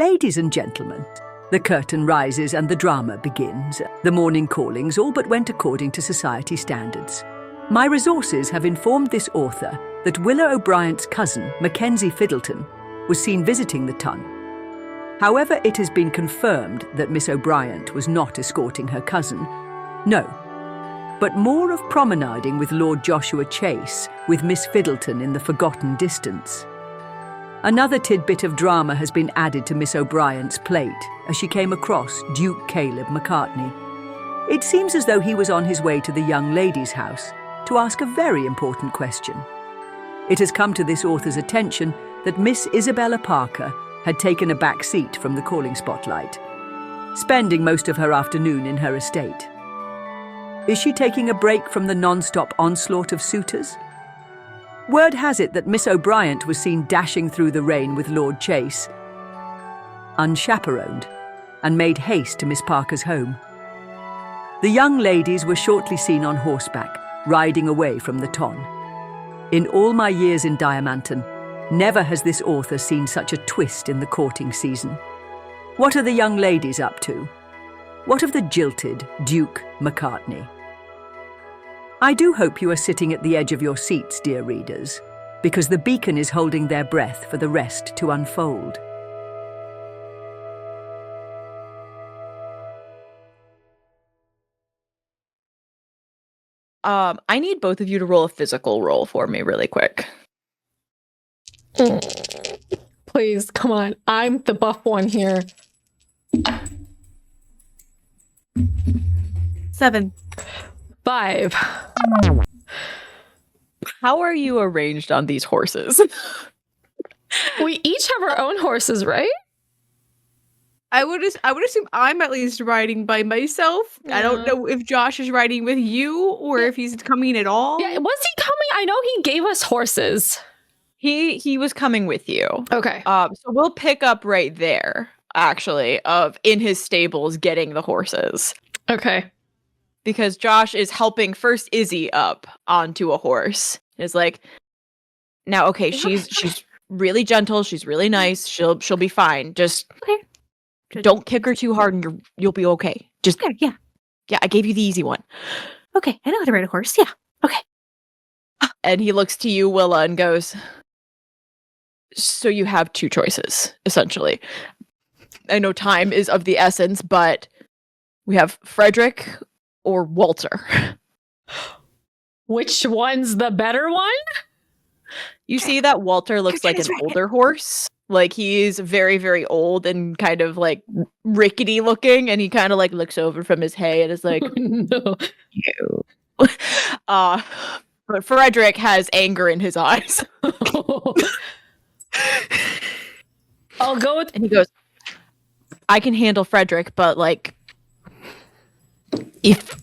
Ladies and gentlemen, the curtain rises and the drama begins. The morning callings all but went according to society standards. My resources have informed this author that Willa O'Bryant's cousin, Mackenzie Fiddleton, was seen visiting the Tun. However, it has been confirmed that Miss O'Bryant was not escorting her cousin. No, but more of promenading with Lord Joshua Chase with Miss Fiddleton in the forgotten distance. Another tidbit of drama has been added to Miss O'Bryant's plate as she came across Duke Caleb Macartney. It seems as though he was on his way to the young lady's house to ask a very important question. It has come to this author's attention that Miss Isabella Parker had taken a back seat from the calling spotlight, spending most of her afternoon in her estate. Is she taking a break from the non-stop onslaught of suitors? Word has it that Miss O'Bryant was seen dashing through the rain with Lord Chase, unchaperoned, and made haste to Miss Parker's home. The young ladies were shortly seen on horseback, riding away from the Ton. In all my years in Diamanton, never has this author seen such a twist in the courting season. What are the young ladies up to? What of the jilted Duke Macartney? I do hope you are sitting at the edge of your seats, dear readers, because the beacon is holding their breath for the rest to unfold. I need both of you to roll a physical roll for me really quick. Please, come on. I'm the buff one here. 7. 5. How are you arranged on these horses? We each have our own horses, right? I would assume I'm at least riding by myself. Yeah. I don't know if Josh is riding with you or if he's coming at all. Yeah, was he coming? I know he gave us horses. He was coming with you. Okay. So we'll pick up right there, actually, of in his stables getting the horses. Okay. Because Josh is helping first Izzy up onto a horse. It's like, now, okay, she's really gentle, she's really nice, she'll be fine. Just don't kick her too hard, and you'll be okay. Just Yeah. I gave you the easy one. Okay, I know how to ride a horse. Yeah. Okay. And he looks to you, Willa, and goes, so you have two choices, essentially. I know time is of the essence, but we have Frederick or Walter. Which one's the better one? You see that Walter looks like an older horse. Like he's very, very old and kind of like rickety looking, and he kind of like looks over from his hay and is like, No. But Frederick has anger in his eyes. I'll go with. And he goes, I can handle Frederick, but like, if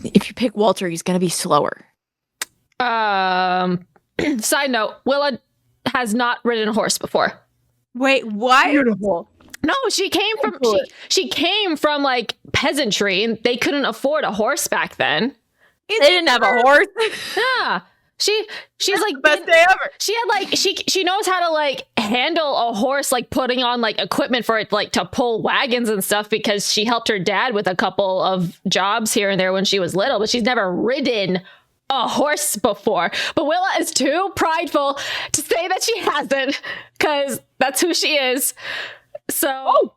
you pick Walter, he's gonna be slower. Side note: Willa has not ridden a horse before. Wait, what? Beautiful. No, she came from like peasantry, and they couldn't afford a horse back then. They didn't have a horse. Yeah. She's like Best day ever. She had like she knows how to like handle a horse, like putting on like equipment for it, like to pull wagons and stuff, because she helped her dad with a couple of jobs here and there when she was little, but she's never ridden a horse before. But Willa is too prideful to say that she hasn't, because that's who she is. So Oh,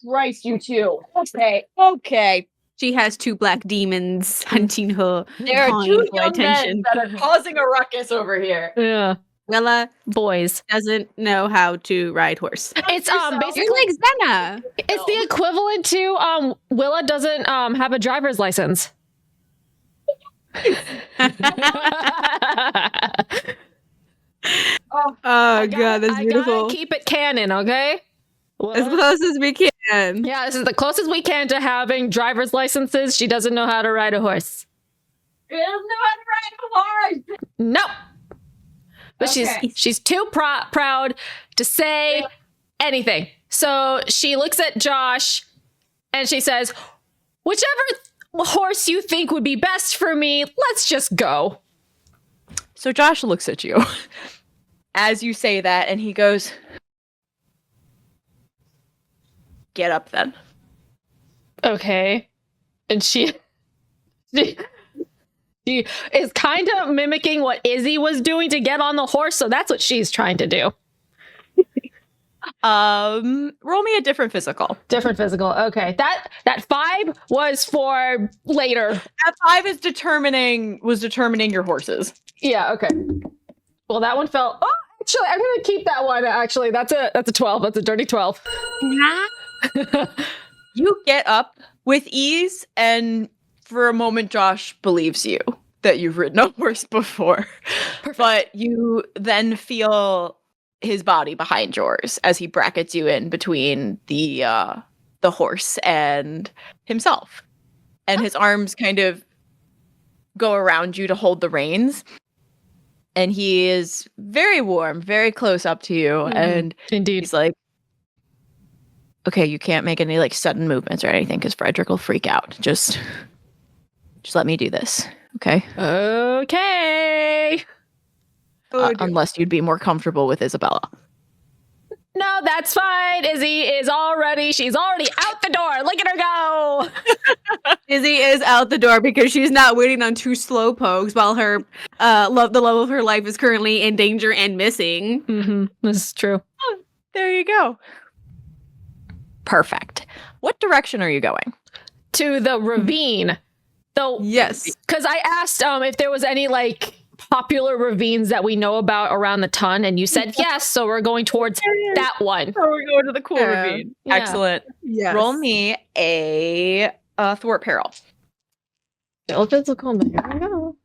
Christ, you two. Okay. She has 2 black demons hunting her. There are pawing two for young men that are causing a ruckus over here. yeah, Willa boys. doesn't know how to ride horse. It's basically You're like Zenna. it's the equivalent to Willa doesn't have a driver's license. Oh god, that's I beautiful. gotta keep it canon, okay? As close as we can. Yeah, this is the closest we can to having driver's licenses. She doesn't know how to ride a horse. She doesn't know how to ride a horse. No. But Okay. she's too proud to say anything. So she looks at Josh and she says, whichever horse you think would be best for me, let's just go. So Josh looks at you as you say that, and he goes, Get up then. Okay. And she is kind of mimicking what Izzy was doing to get on the horse, so that's what she's trying to do. Roll me a different physical. Different physical. Okay. That 5 was for later. That 5 is determining your horses. Yeah, okay. Well, that one fell. Oh, actually, I'm gonna keep that one. Actually, that's a 12. That's a dirty 12. You get up with ease, and for a moment, Josh believes you that you've ridden a horse before. Perfect. But you then feel his body behind yours as he brackets you in between the horse and himself. And his arms kind of go around you to hold the reins. And he is very warm, very close up to you. Mm-hmm. And indeed, he's like, okay, you can't make any like sudden movements or anything because Frederick will freak out. Just let me do this. Okay. Okay. Unless you'd be more comfortable with Isabella. No, that's fine. She's already out the door. Look at her go. Izzy is out the door because she's not waiting on 2 slow pokes while her the love of her life is currently in danger and missing. Mm-hmm. This is true. Oh, there you go. Perfect. What direction are you going? To the ravine. So yes, because I asked if there was any like popular ravines that we know about around the ton, and you said yes, so we're going towards that one. So we're going to the cool ravine. Yeah. Excellent. Yes. Roll me a thwart peril. Physical. There we go.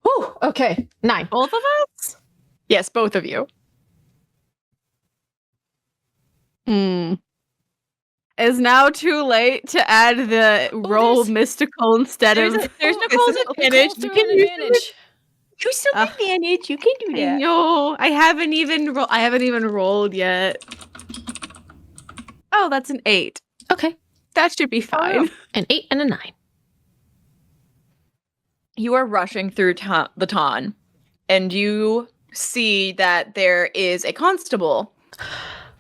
Oh, okay. 9. Both of us? Yes, both of you. Is now too late to add the roll mystical instead of there's Nicole's advantage. You can use some advantage. You can do that. No, I haven't even rolled yet. Oh, that's an 8. Okay, that should be fine. An 8 and a 9. You are rushing through the ton, and you see that there is a constable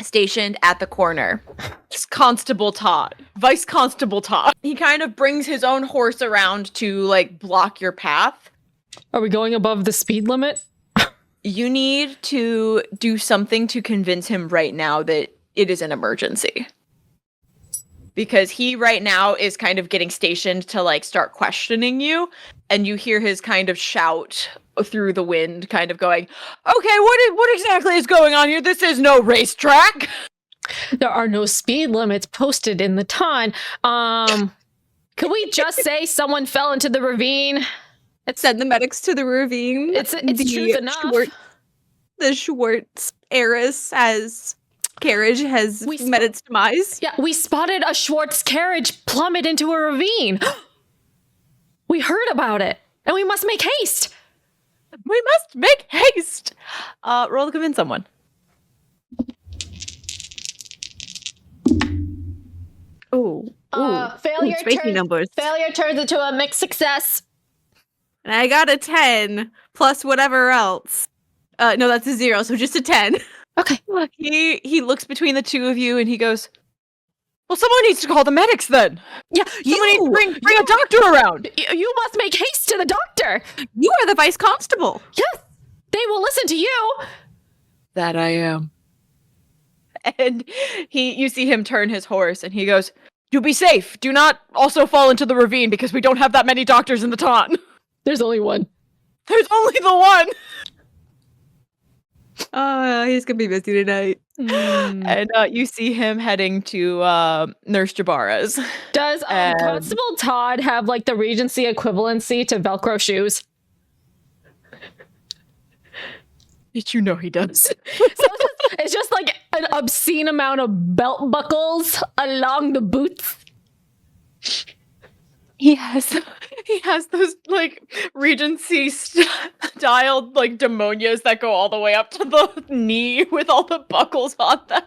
stationed at the corner. It's Constable Todd. Vice Constable Todd. He kind of brings his own horse around to like block your path. Are we going above the speed limit? You need to do something to convince him right now that it is an emergency. Because he right now is kind of getting stationed to like start questioning you, and you hear his kind of shout through the wind, kind of going, okay, what exactly is going on here? This is no racetrack. There are no speed limits posted in the ton. Could we just say someone fell into the ravine? Send the medics to the ravine. It's truth enough. The Schwartz heiress as carriage has met its demise. Yeah, we spotted a Schwartz carriage plummet into a ravine. We heard about it, and we must make haste. We must make haste. Roll to convince someone. Ooh. Failure numbers. Failure turns into a mixed success. And I got a 10 plus whatever else. No, that's a 0, so just a 10. Okay. Look, he looks between the two of you and he goes, well, someone needs to call the medics then. Yeah, someone needs to bring a doctor around. You must make haste to the doctor. You are the vice constable. Yes, they will listen to you. That I am. And you see him turn his horse and he goes, you be safe. Do not also fall into the ravine because we don't have that many doctors in the ton. There's only one. There's only the one. He's gonna be busy tonight. And you see him heading to Nurse Jabara's. Does Constable Todd have like the Regency equivalency to Velcro shoes? You know he does. So it's just like an obscene amount of belt buckles along the boots. He has those like Regency styled like demonias that go all the way up to the knee with all the buckles on them.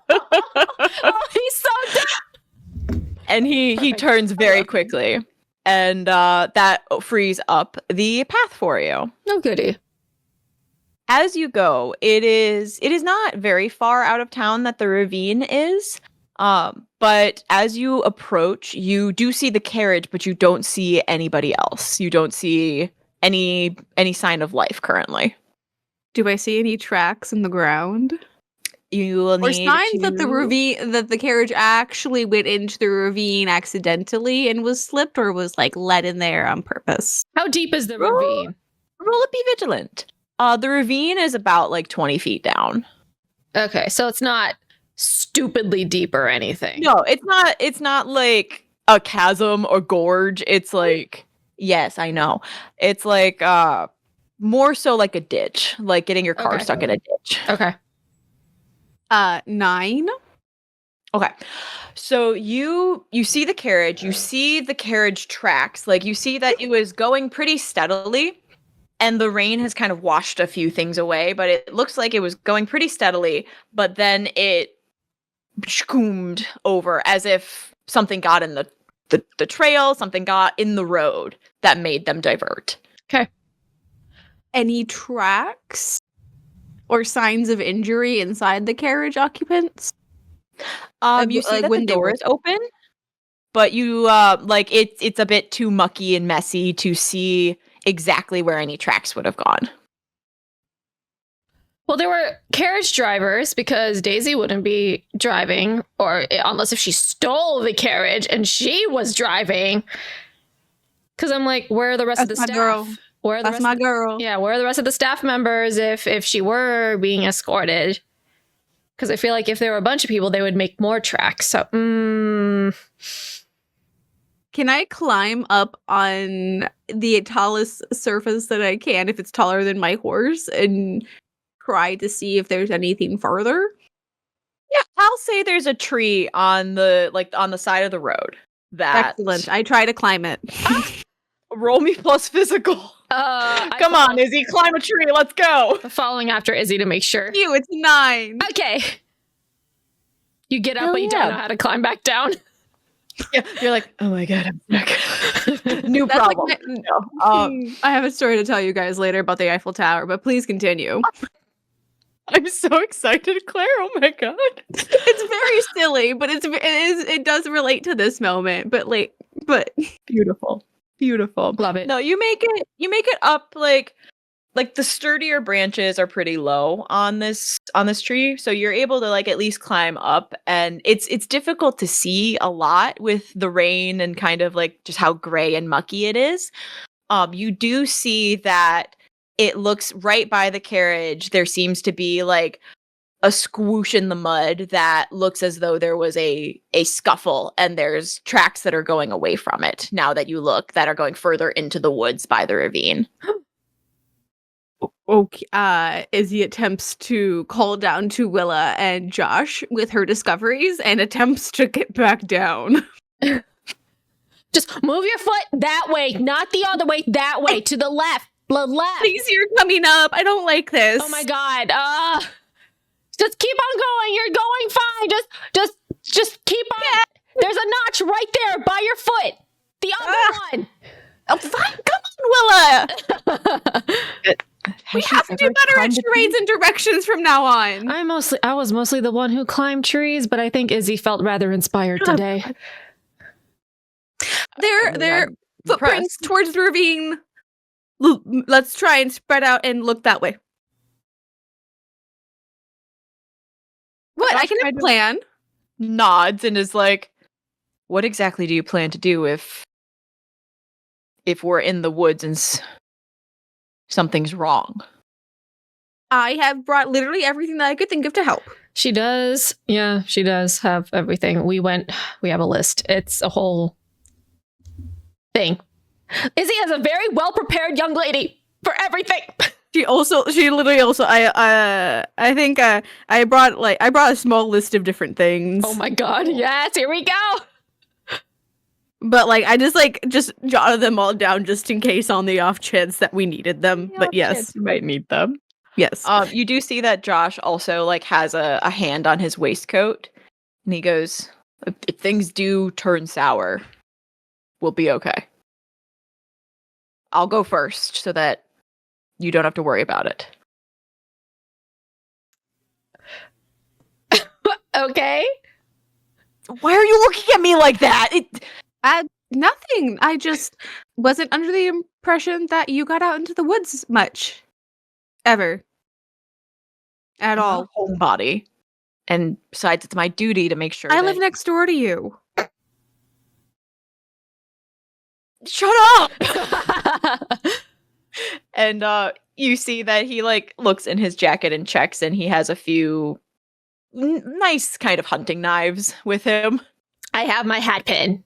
Oh, he's so dumb. And he turns very quickly, and that frees up the path for you. No goody. As you go, it is not very far out of town that the ravine is. But as you approach, you do see the carriage, but you don't see anybody else. You don't see any sign of life currently. Do I see any tracks in the ground? You will Or need signs that to... the carriage actually went into the ravine accidentally and was slipped, or was like let in there on purpose? How deep is the Roll- ravine? Roll a be vigilant. The ravine is about like 20 feet down. Okay, so it's not stupidly deep or anything. No, it's not like a chasm or gorge. It's like, yes, I know. It's like more so like a ditch, like getting your car Okay. stuck in a ditch. Okay. 9. Okay. So you see the carriage, you see the carriage tracks, like you see that it was going pretty steadily and the rain has kind of washed a few things away, but it looks like it was going pretty steadily, but then it skoomed over as if something got in the trail, something got in the road that made them divert. Okay. Any tracks or signs of injury inside the carriage occupants? You see like that when the they door were- is open, but you like it's a bit too mucky and messy to see exactly where any tracks would have gone. Well, there were carriage drivers because Daisy wouldn't be driving, or unless if she stole the carriage and she was driving. Because I'm like, where are the rest of the That's my staff? girl. Where are the That's rest my of- girl. Yeah, where are the rest of the staff members if she were being escorted? Because I feel like if there were a bunch of people, they would make more tracks. So, Can I climb up on the tallest surface that I can, if it's taller than my horse, and try to see if there's anything further? Yeah, I'll say there's a tree on the side of the road. That Excellent. I try to climb it. roll me plus physical. I Come on, Izzy, climb a tree. Let's go. following after Izzy to make sure. It's 9. Okay. You get up, Hell but you don't yeah. know how to climb back down. Yeah, you're like, oh my god, I'm stuck. New That's like problem. I have a story to tell you guys later about the Eiffel Tower, but please continue. I'm so excited, Claire. Oh my god. It's very silly, but it does relate to this moment. But Beautiful. Love it. No, you make it up like the sturdier branches are pretty low on this tree, so you're able to like at least climb up, and it's difficult to see a lot with the rain and kind of like just how gray and mucky it is. You do see that it looks right by the carriage. There seems to be like a squoosh in the mud that looks as though there was a scuffle, and there's tracks that are going away from it now that you look, that are going further into the woods by the ravine. Okay, Izzy attempts to call down to Willa and Josh with her discoveries and attempts to get back down. Just move your foot that way, not the other way, that way, to the left. Left. Please, you're coming up. I don't like this. Oh my god. Just keep on going. You're going fine. Just keep on. Yeah. There's a notch right there by your foot. The other one. Oh, fine. Come on, Willa. We have to do better at charades and directions from now on. I was mostly the one who climbed trees, but I think Izzy felt rather inspired today. Their footprints towards the ravine. Let's try and spread out and look that way. What? I can have a plan. Nods and is like, what exactly do you plan to do if we're in the woods and something's wrong? I have brought literally everything that I could think of to help. She does. Yeah, she does have everything. We have a list. It's a whole thing. Izzy is a very well-prepared young lady for everything. She literally also, I think I brought a small list of different things. Oh my god, yes, here we go. But like, I just jotted them all down just in case on the off chance that we needed them. But yes, you might need them. Yes. You do see that Josh also like has a hand on his waistcoat, and he goes, if things do turn sour, we'll be okay. I'll go first so that you don't have to worry about it. Okay. Why are you looking at me like that? Nothing. I just wasn't under the impression that you got out into the woods much. Ever. At all. Homebody. And besides, it's my duty to make sure I live next door to you. Shut up! And you see that he looks in his jacket and checks, and he has a few nice kind of hunting knives with him. I have my hat pin.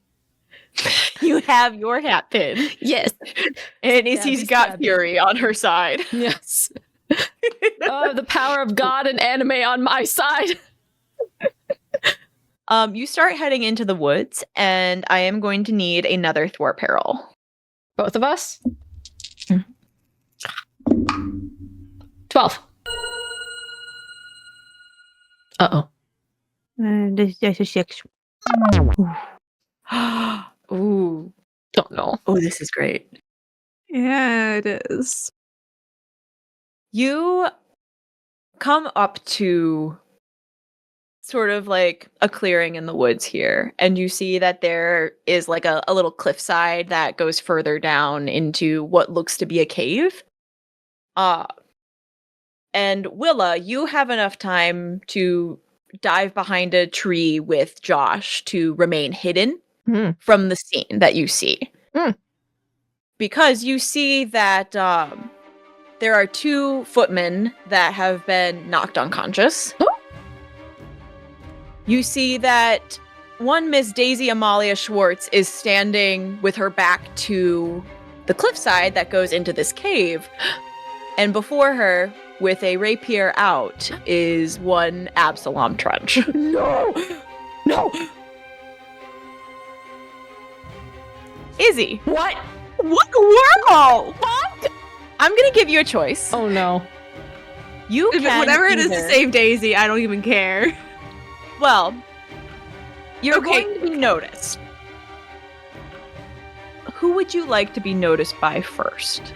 You have your hat pin. Yes. And Izzy's got Fury on her side. Yes. Oh, the power of God and anime on my side. You start heading into the woods, and I am going to need another thwart peril. Both of us? 12. Uh-oh. That's a 6. Ooh. Don't know. Oh, this is great. Yeah, it is. You come up to sort of like a clearing in the woods here, and you see that there is like a little cliffside that goes further down into what looks to be a cave. And Willa, you have enough time to dive behind a tree with Josh to remain hidden from the scene that you see. Because you see that there are 2 footmen that have been knocked unconscious. You see that one Miss Daisy Amalia Schwartz is standing with her back to the cliffside that goes into this cave. And before her, with a rapier out, is one Absalom Trench. No! No! Izzy. What? What world? Fuck! I'm gonna give you a choice. Oh no. You can Whatever it is either- to save Daisy, I don't even care. Well, you're Okay. going to be noticed. Who would you like to be noticed by first?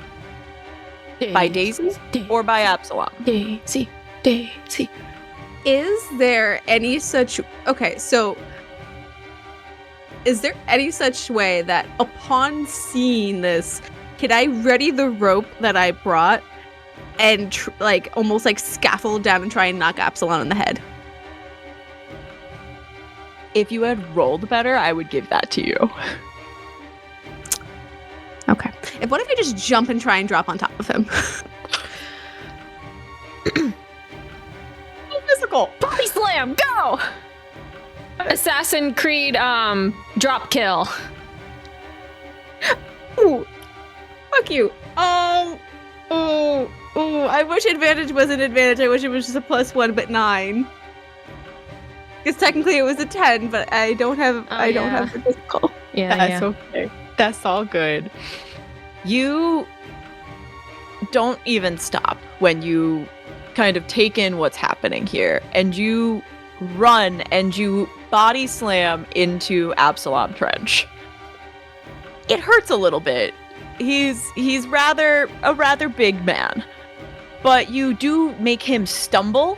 By Daisy or by Absalom? Daisy. Daisy. Is there any such... Okay, so... Is there any such way that upon seeing this, can I ready the rope that I brought and almost scaffold down and try and knock Absalom in the head? If you had rolled better, I would give that to you. Okay. What if I just jump and try and drop on top of him? Physical. Body slam, go! Assassin Creed, drop kill. Ooh. Fuck you. I wish advantage was an advantage. I wish it was just a +1, but 9. Because technically it was a 10, but I don't have don't have the physical. Yeah, Okay. That's all good. You don't even stop when you kind of take in what's happening here, and you run and you body slam into Absalom Trench. It hurts a little bit. He's a rather big man, but you do make him stumble,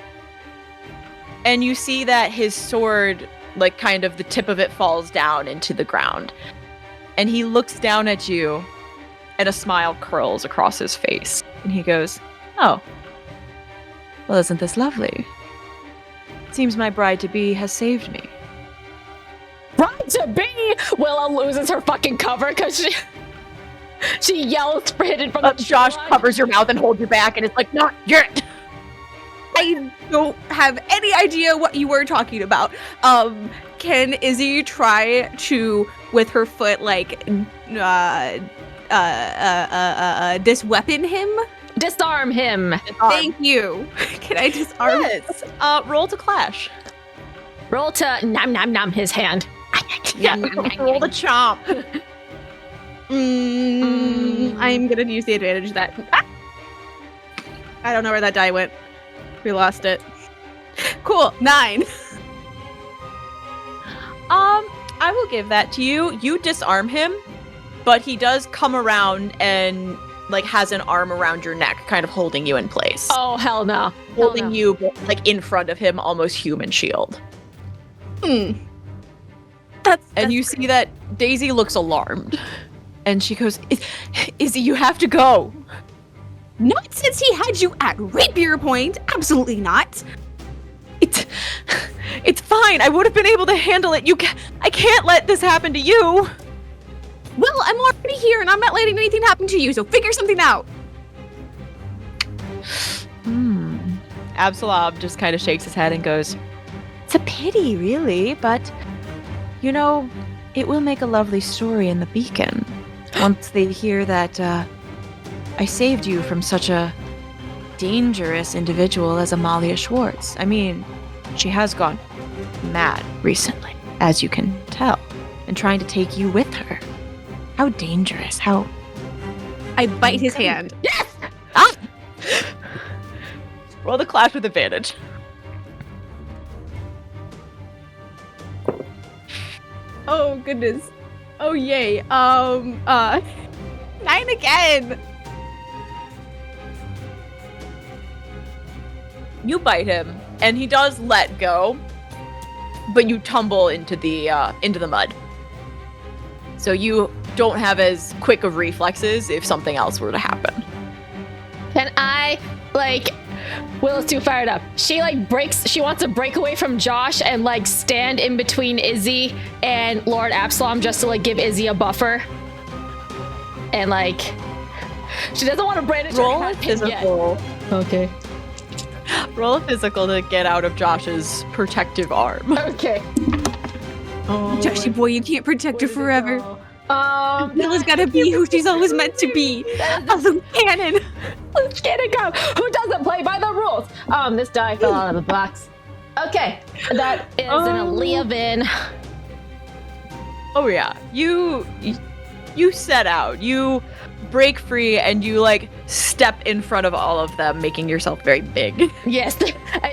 and you see that his sword, kind of the tip of it falls down into the ground. And he looks down at you, and a smile curls across his face. And he goes, "Oh, well, isn't this lovely? Seems my bride-to-be has saved me." Bride-to-be! Willa loses her fucking cover because she yells hidden from the Josh blood. covers your mouth and holds you back, and it's like, "Not yet!" I don't have any idea what you were talking about. Can Izzy try to, with her foot, disweapon him? Disarm him. Thank you. Can I disarm him? Yes. Roll to clash. Roll to nom his hand. Yeah, roll the chomp. I'm gonna use the advantage of that. Ah! I don't know where that die went. We lost it. Cool. 9. I will give that to you. You disarm him, but he does come around and has an arm around your neck, kind of holding you in place. Oh, hell no. Holding you in front of him, almost human shield. And you see that Daisy looks alarmed. And she goes, Izzy, you have to go. Not since he had you at rapier point. Absolutely not. It's fine. I would have been able to handle it. I can't let this happen to you. Well, I'm already here and I'm not letting anything happen to you, so figure something out. Absalom just kind of shakes his head and goes, it's a pity, really, but, you know, it will make a lovely story in the Beacon. Once they hear that, I saved you from such a dangerous individual as Amalia Schwartz. I mean, she has gone mad recently, as you can tell, and trying to take you with her. How dangerous, how... I bite his hand. Yes! Ah! Roll the clash with advantage. Oh, goodness. Oh, yay. 9 again. You bite him, and he does let go, but you tumble into the mud. So you don't have as quick of reflexes if something else were to happen. Can I, Willa's too fired up. She wants to break away from Josh and stand in between Izzy and Lord Absalom just to give Izzy a buffer. And she doesn't want to brandish Roll her a hat physical. yet. Okay. Roll a physical to get out of Josh's protective arm. Okay. Oh, Joshy boy, you can't protect her forever. Willa's That gotta be who she's always meant to be. A loose cannon. Loose cannon go. Who doesn't play by the rules? This die fell out of the box. Okay. That is an 11. Oh yeah. You set out. You break free and you step in front of all of them, making yourself very big. Yes.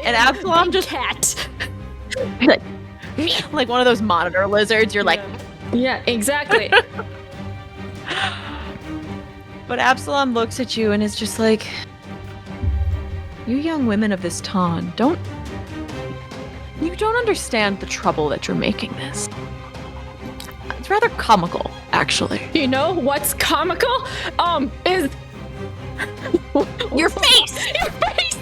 And Absalom Big just cat. like one of those monitor lizards. You're Yeah, exactly. But Absalom looks at you and is just like, you young women of this town, you don't understand the trouble that you're making this. It's rather comical, actually. You know what's comical? Is Your face! your face.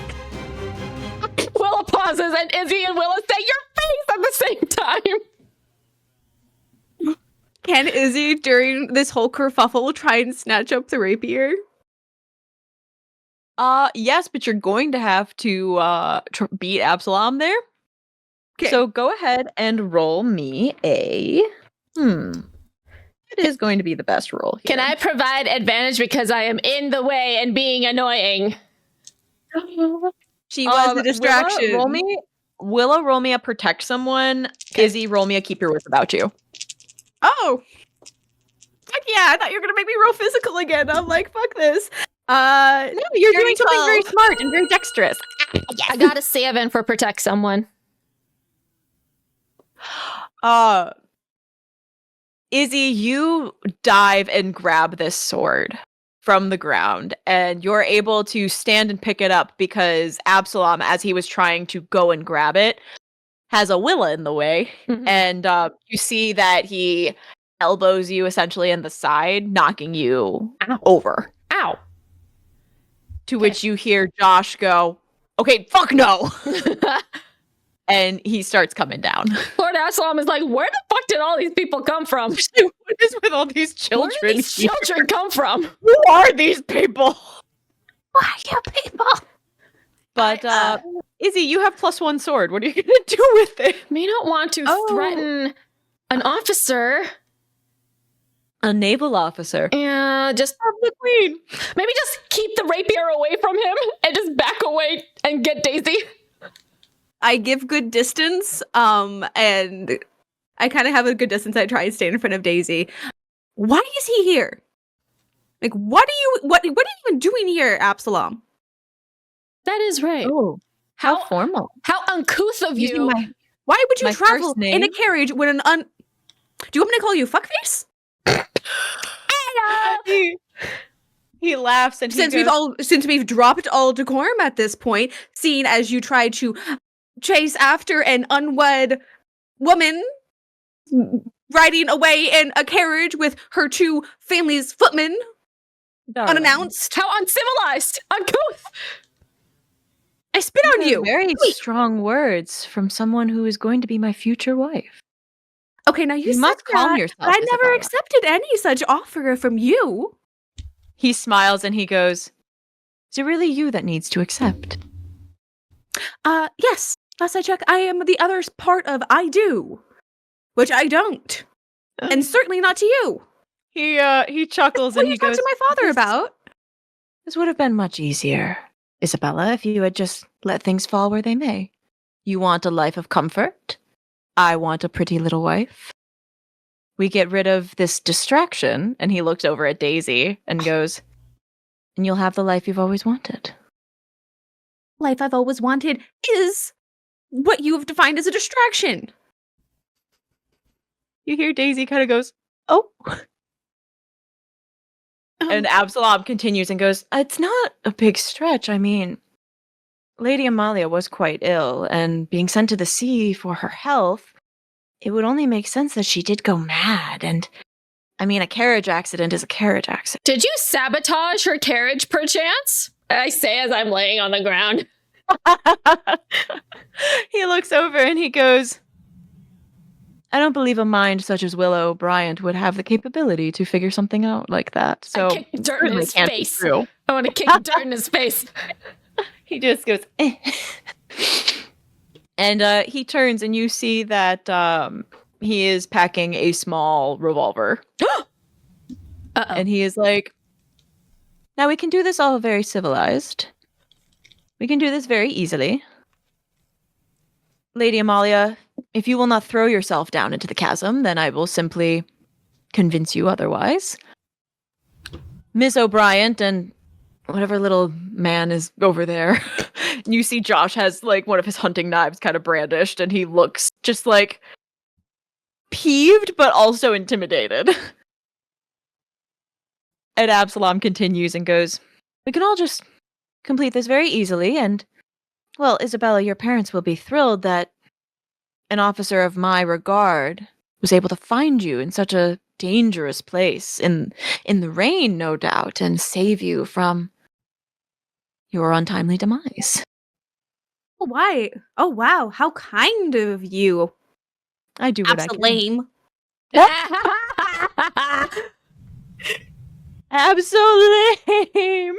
Willa pauses and Izzy and Willa say your face at the same time. Can Izzy, during this whole kerfuffle, try and snatch up the rapier? Yes, but you're going to have to beat Absalom there. Okay. So go ahead and roll me a... It is going to be the best roll here. Can I provide advantage because I am in the way and being annoying? She was a distraction. Willa, roll me a protect someone. Okay. Izzy, roll me a keep your wits about you. Oh! Heck yeah, I thought you were gonna make me roll physical again. I'm like, fuck this. No, you're doing something very smart and very dexterous. I got a 7 for protect someone. Izzy, you dive and grab this sword from the ground, and you're able to stand and pick it up because Absalom, as he was trying to go and grab it, has a Willa in the way. Mhm. And you see that he elbows you essentially in the side, knocking you over. Ow. To which you hear Josh go, okay, fuck no. And he starts coming down. Lord Absalom is like, where the fuck did all these people come from? What is with all these children? Where did these here? children come from? Who are these people? Why are you people? But Izzy, you have +1 sword. What are you gonna do with it? May not want to threaten an officer. A naval officer. Yeah, just I'm the queen. maybe just keep the rapier away from him and just back away and get Daisy. I give good distance, and I kind of have a good distance. I try and stand in front of Daisy. Why is he here? What are you even doing here, Absalom? That is right. Oh, how formal. How uncouth of Using you. Why would you My travel first name? in a carriage when Do you want me to call you fuckface? He laughs and Since we've dropped all decorum at this point, seeing as you try to chase after an unwed woman riding away in a carriage with her 2 family's footmen unannounced. How uncivilized! Uncouth! I spit on you. Very Wait. strong words from someone who is going to be my future wife. Okay, now you said must calm that, yourself, but I never Isabella. accepted any such offer from you. He smiles and he goes, "Is it really you that needs to accept?" Yes. Last I checked, I am the other part of I do, which I don't, and certainly not to you. He chuckles What and you he talk goes, to my father about? "This would have been much easier, Isabella, if you had just let things fall where they may. You want a life of comfort. I want a pretty little wife. We get rid of this distraction," and he looks over at Daisy and goes, "and you'll have the life you've always wanted." Life I've always wanted is what you have defined as a distraction. You hear Daisy kind of goes, "Oh." And Absalom continues and goes, "It's not a big stretch. I mean, Lady Amalia was quite ill, and being sent to the sea for her health, it would only make sense that she did go mad. And, I mean, a carriage accident is a carriage accident." Did you sabotage her carriage, perchance? I say as I'm laying on the ground. He looks over and he goes, "I don't believe a mind such as Willa O'Bryant would have the capability to figure something out like that. So I kick dirt in certainly his can't be face. true." I want to kick dirt in his face. He just goes, "Eh." And he turns and you see that he is packing a small revolver. Uh-oh. And he is like, "Now we can do this all very civilized. We can do this very easily. Lady Amalia, if you will not throw yourself down into the chasm, then I will simply convince you otherwise. Miss O'Bryant and whatever little man is over there." You see Josh has like one of his hunting knives kind of brandished and he looks just like peeved but also intimidated. And Absalom continues and goes, "We can all just complete this very easily, and, well, Isabella, your parents will be thrilled that an officer of my regard was able to find you in such a dangerous place, in the rain, no doubt, and save you from your untimely demise." Oh, why? Oh, wow. How kind of you. I do what I can. Absolutely.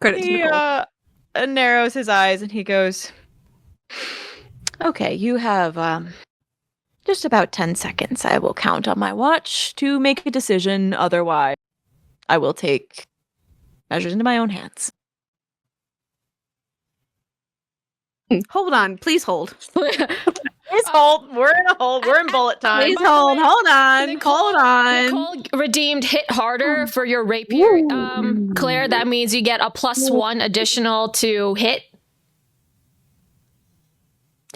Credit to He Nicole. narrows his eyes and he goes, "Okay, you have just about 10 seconds. I will count on my watch to make a decision. Otherwise, I will take measures into my own hands." Hold on. Please hold. Please hold. We're in a hold. We're in bullet time. Please By the hold. way, Hold on. Nicole- Hold on. Nicole redeemed hit harder for your rapier, Claire. That means you get a +1 additional to hit.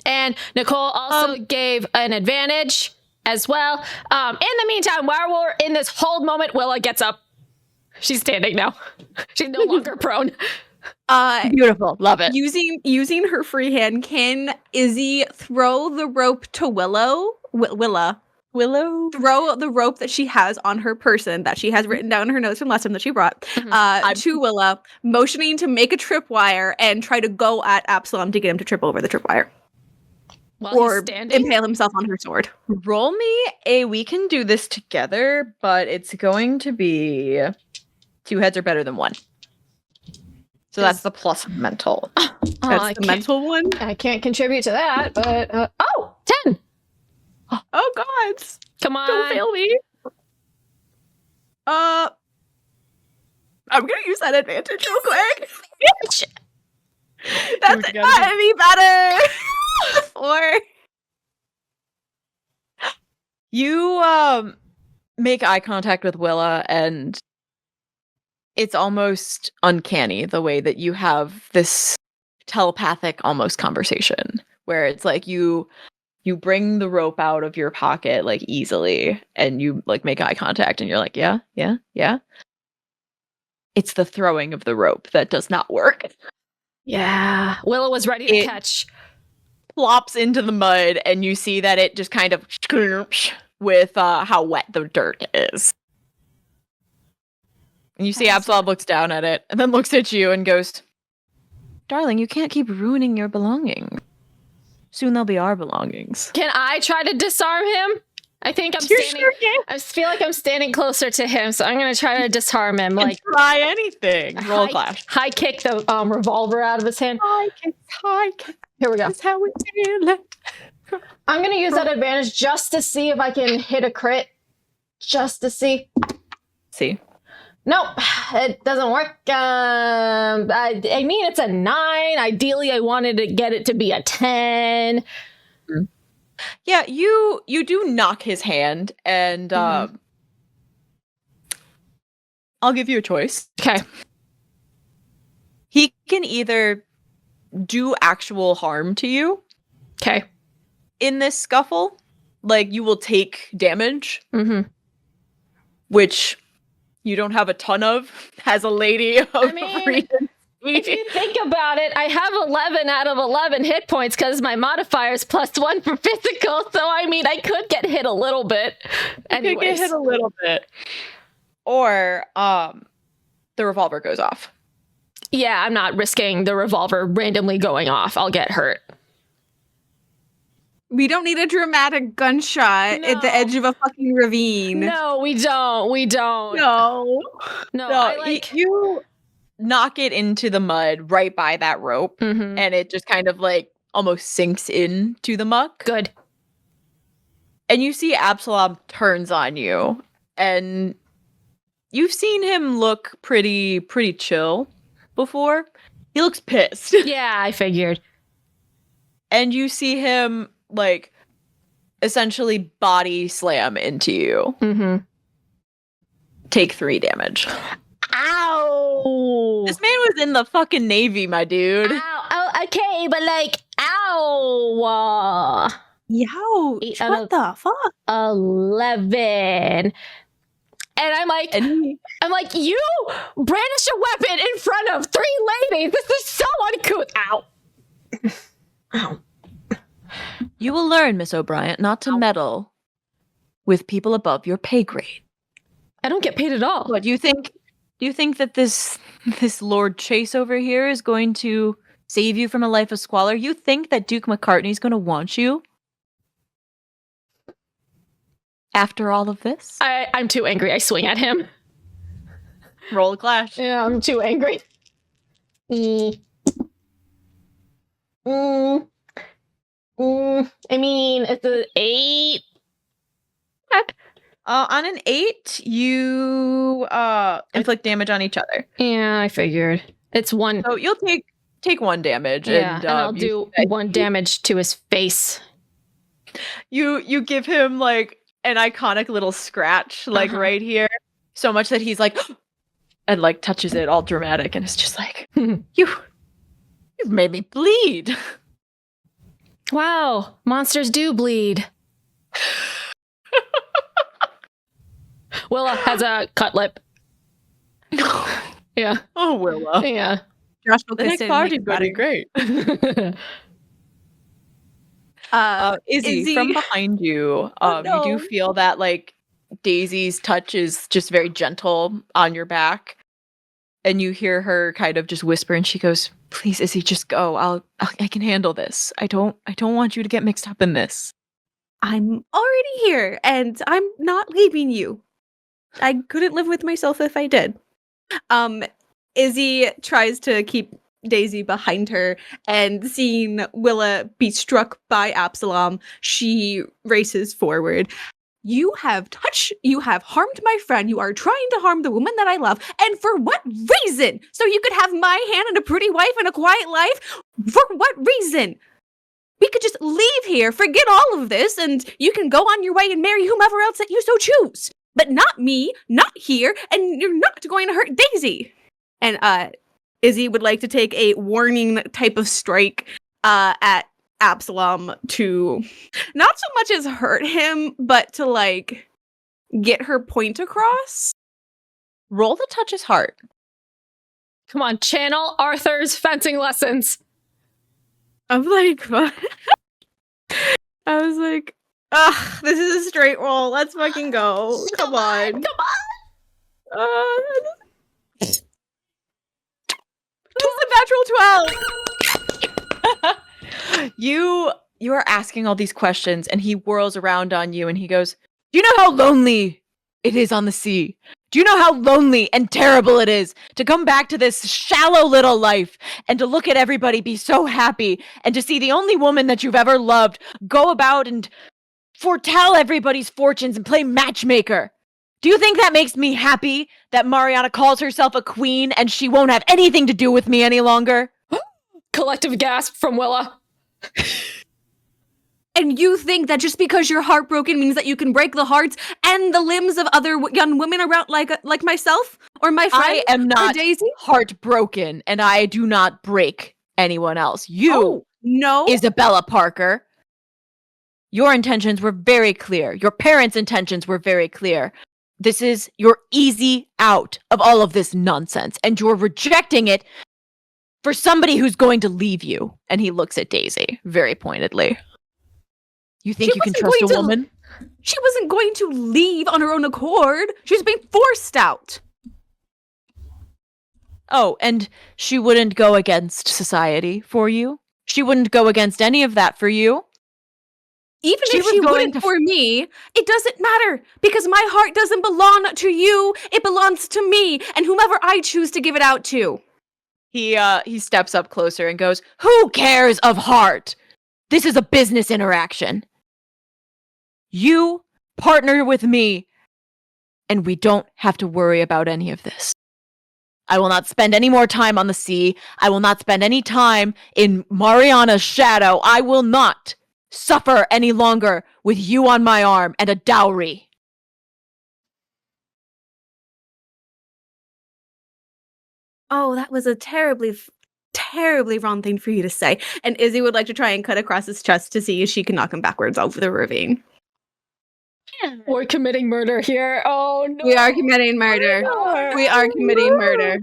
And Nicole also gave an advantage as well. In the meantime, while we're in this hold moment, Willa gets up. She's standing now. She's no longer prone. Beautiful. Love it. Using her free hand, can Izzy throw the rope to Willa? Throw the rope that she has on her person that she has written down in her notes from last time that she brought to Willa, motioning to make a tripwire and try to go at Absalom to get him to trip over the tripwire. While Or he's standing. impale himself on her sword. Roll me a we can do this together, but it's going to be 2 heads are better than 1. So that's the plus mental. That's the mental one. I can't contribute to that, but 10. Oh God! Come on. Don't fail me. I'm gonna use that advantage real quick. That's not any better. Or You make eye contact with Willa, and it's almost uncanny the way that you have this telepathic almost conversation where it's like you bring the rope out of your pocket like easily and you like make eye contact and you're like, yeah. It's the throwing of the rope that does not work. Yeah. Willa was ready to catch. plops into the mud, and you see that it just kind of with how wet the dirt is. And you see Absalom looks down at it and then looks at you and goes, "Darling, you can't keep ruining your belongings. Soon they'll be our belongings." Can I try to disarm him? I think I'm standing. Sure can. I feel like I'm standing closer to him, so I'm gonna try to disarm him. Like try anything. Roll a clash. High kick the revolver out of his hand. High kick. Here we go. That's how we feel it. I'm gonna use that advantage just to see if I can hit a crit. Just to see. See. Nope, it doesn't work. I mean, it's a 9. Ideally, I wanted to get it to be a 10. Yeah, you do knock his hand, and I'll give you a choice. Okay. He can either do actual harm to you. Okay. In this scuffle, like you will take damage, which you don't have a ton of as a lady of Regency. If you think about it, I have 11 out of 11 hit points because my modifier is +1 for physical. So, I mean, I could get hit a little bit. You could get hit a little bit. Or the revolver goes off. Yeah, I'm not risking the revolver randomly going off. I'll get hurt. We don't need a dramatic gunshot at the edge of a fucking ravine. No, we don't. We don't. No. You knock it into the mud right by that rope, and it just kind of like almost sinks into the muck. Good. And you see Absalom turns on you, and you've seen him look pretty chill before. He looks pissed. Yeah, I figured. And you see him like essentially body slam into you. Take 3 damage. Ow! This man was in the fucking Navy, my dude. Ow! Oh, okay, but like, ow! Yo, what the fuck? 11. And I'm like, you brandish a weapon in front of 3 ladies. This is so uncouth. Ow! Ow! You will learn, Miss O'Bryant, not to meddle with people above your pay grade. I don't get paid at all. What do you think? Do you think that this Lord Chase over here is going to save you from a life of squalor? You think that Duke McCartney's going to want you? After all of this? I'm too angry. I swing at him. Roll a clash. Yeah, I'm too angry. I mean, it's an 8. On an 8, you inflict damage on each other. Yeah, I figured. It's 1. So you'll take 1 damage. Yeah, and I'll you do 1 damage to his face. You give him like an iconic little scratch, like right here, so much that he's like, and like touches it all dramatic, and it's just like, you've made me bleed. Wow, monsters do bleed. Willa has a cut lip. Yeah. Oh, Willa. Yeah. Josh will The kiss next it and party make would be better. great. Izzy, from behind you, no. you do feel that like Daisy's touch is just very gentle on your back, and you hear her kind of just whisper, and she goes, "Please, Izzy, just go. I can handle this. I don't want you to get mixed up in this." I'm already here, and I'm not leaving you. I couldn't live with myself if I did. Izzy tries to keep Daisy behind her, and seeing Willa be struck by Absalom, she races forward. You have harmed my friend. You are trying to harm the woman that I love. And for what reason? So you could have my hand and a pretty wife and a quiet life? For what reason? We could just leave here, forget all of this, and you can go on your way and marry whomever else that you so choose. But not me, not here, and you're not going to hurt Daisy. And Izzy would like to take a warning type of strike at Absalom to not so much as hurt him, but to like get her point across. Roll to touch his heart. Come on, channel Arthur's fencing lessons. I'm like, what? I was like, ugh, this is a straight roll. Let's fucking go. Come on. It's a natural 12. You are asking all these questions, and he whirls around on you, and he goes, "Do you know how lonely it is on the sea? Do you know how lonely and terrible it is to come back to this shallow little life and to look at everybody be so happy and to see the only woman that you've ever loved go about and foretell everybody's fortunes and play matchmaker? Do you think that makes me happy that Mariana calls herself a queen and she won't have anything to do with me any longer?" Collective gasp from Willa. And you think that just because you're heartbroken means that you can break the hearts and the limbs of other young women around, like myself or my friend? I am not Daisy? heartbroken, and I do not break anyone else. You, no, Isabella Parker, your intentions were very clear. Your parents' intentions were very clear. This is your easy out of all of this nonsense, and you're rejecting it for somebody who's going to leave you. And he looks at Daisy very pointedly. You think you can trust a woman? She wasn't going to leave on her own accord. She was being forced out. Oh, and she wouldn't go against society for you? She wouldn't go against any of that for you? Even if she wouldn't for me, it doesn't matter, because my heart doesn't belong to you. It belongs to me and whomever I choose to give it out to. He steps up closer and goes, "Who cares of heart? This is a business interaction. You partner with me, and we don't have to worry about any of this. I will not spend any more time on the sea. I will not spend any time in Mariana's shadow. I will not suffer any longer with you on my arm and a dowry." Oh, that was a terribly wrong thing for you to say. And Izzy would like to try and cut across his chest to see if she can knock him backwards over the ravine. We're committing murder here. Oh no. We are committing murder. We are committing murder.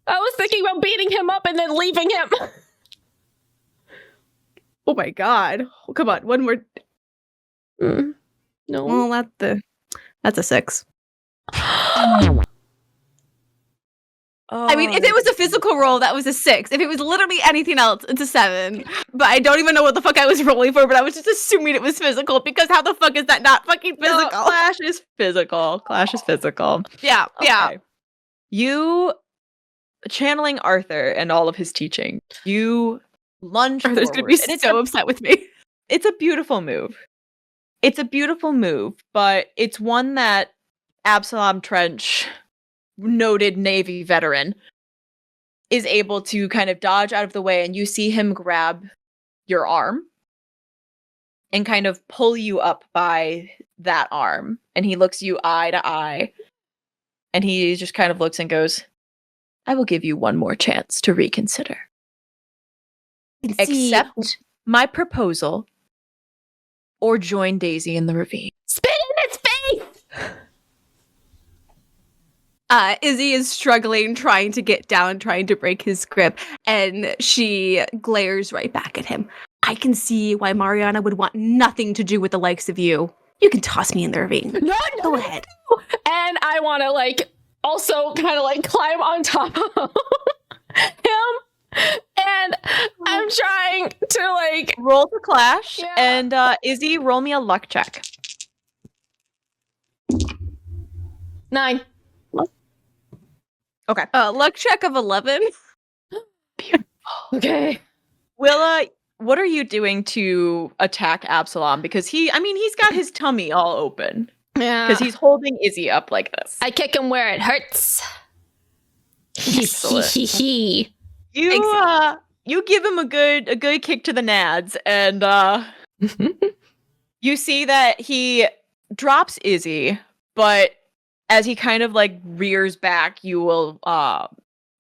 I was thinking about beating him up and then leaving him. Oh my god. Oh, come on, one more. No. Well, that's a 6. I mean, if it was a physical roll, that was a 6. If it was literally anything else, it's a 7. But I don't even know what the fuck I was rolling for, but I was just assuming it was physical, because how the fuck is that not fucking physical? No, Clash is physical. Clash is physical. Yeah, yeah. You, channeling Arthur and all of his teaching, you lunge Arthur's forward. gonna be so upset with me. It's a beautiful move. It's a beautiful move, but it's one that Absalom Trench, noted Navy veteran, is able to kind of dodge out of the way, and you see him grab your arm and kind of pull you up by that arm. And he looks you eye to eye, and he just kind of looks and goes, "I will give you one more chance to reconsider. Accept my proposal or join Daisy in the ravine." Spit in its face! Izzy is struggling, trying to get down, trying to break his grip, and she glares right back at him. "I can see why Mariana would want nothing to do with the likes of you. You can toss me in the ravine. No, Go ahead." And I want to, also kind of, climb on top of him. And I'm trying to, roll the clash, Yeah. and Izzy, roll me a luck check. 9. Okay. Luck check of 11. Okay. Willa, what are you doing to attack Absalom? Because he's got his tummy all open. Yeah. Because he's holding Izzy up like this. I kick him where it hurts. Excellent. He. You give him a good kick to the nads, and you see that he drops Izzy, but as he kind of rears back, you will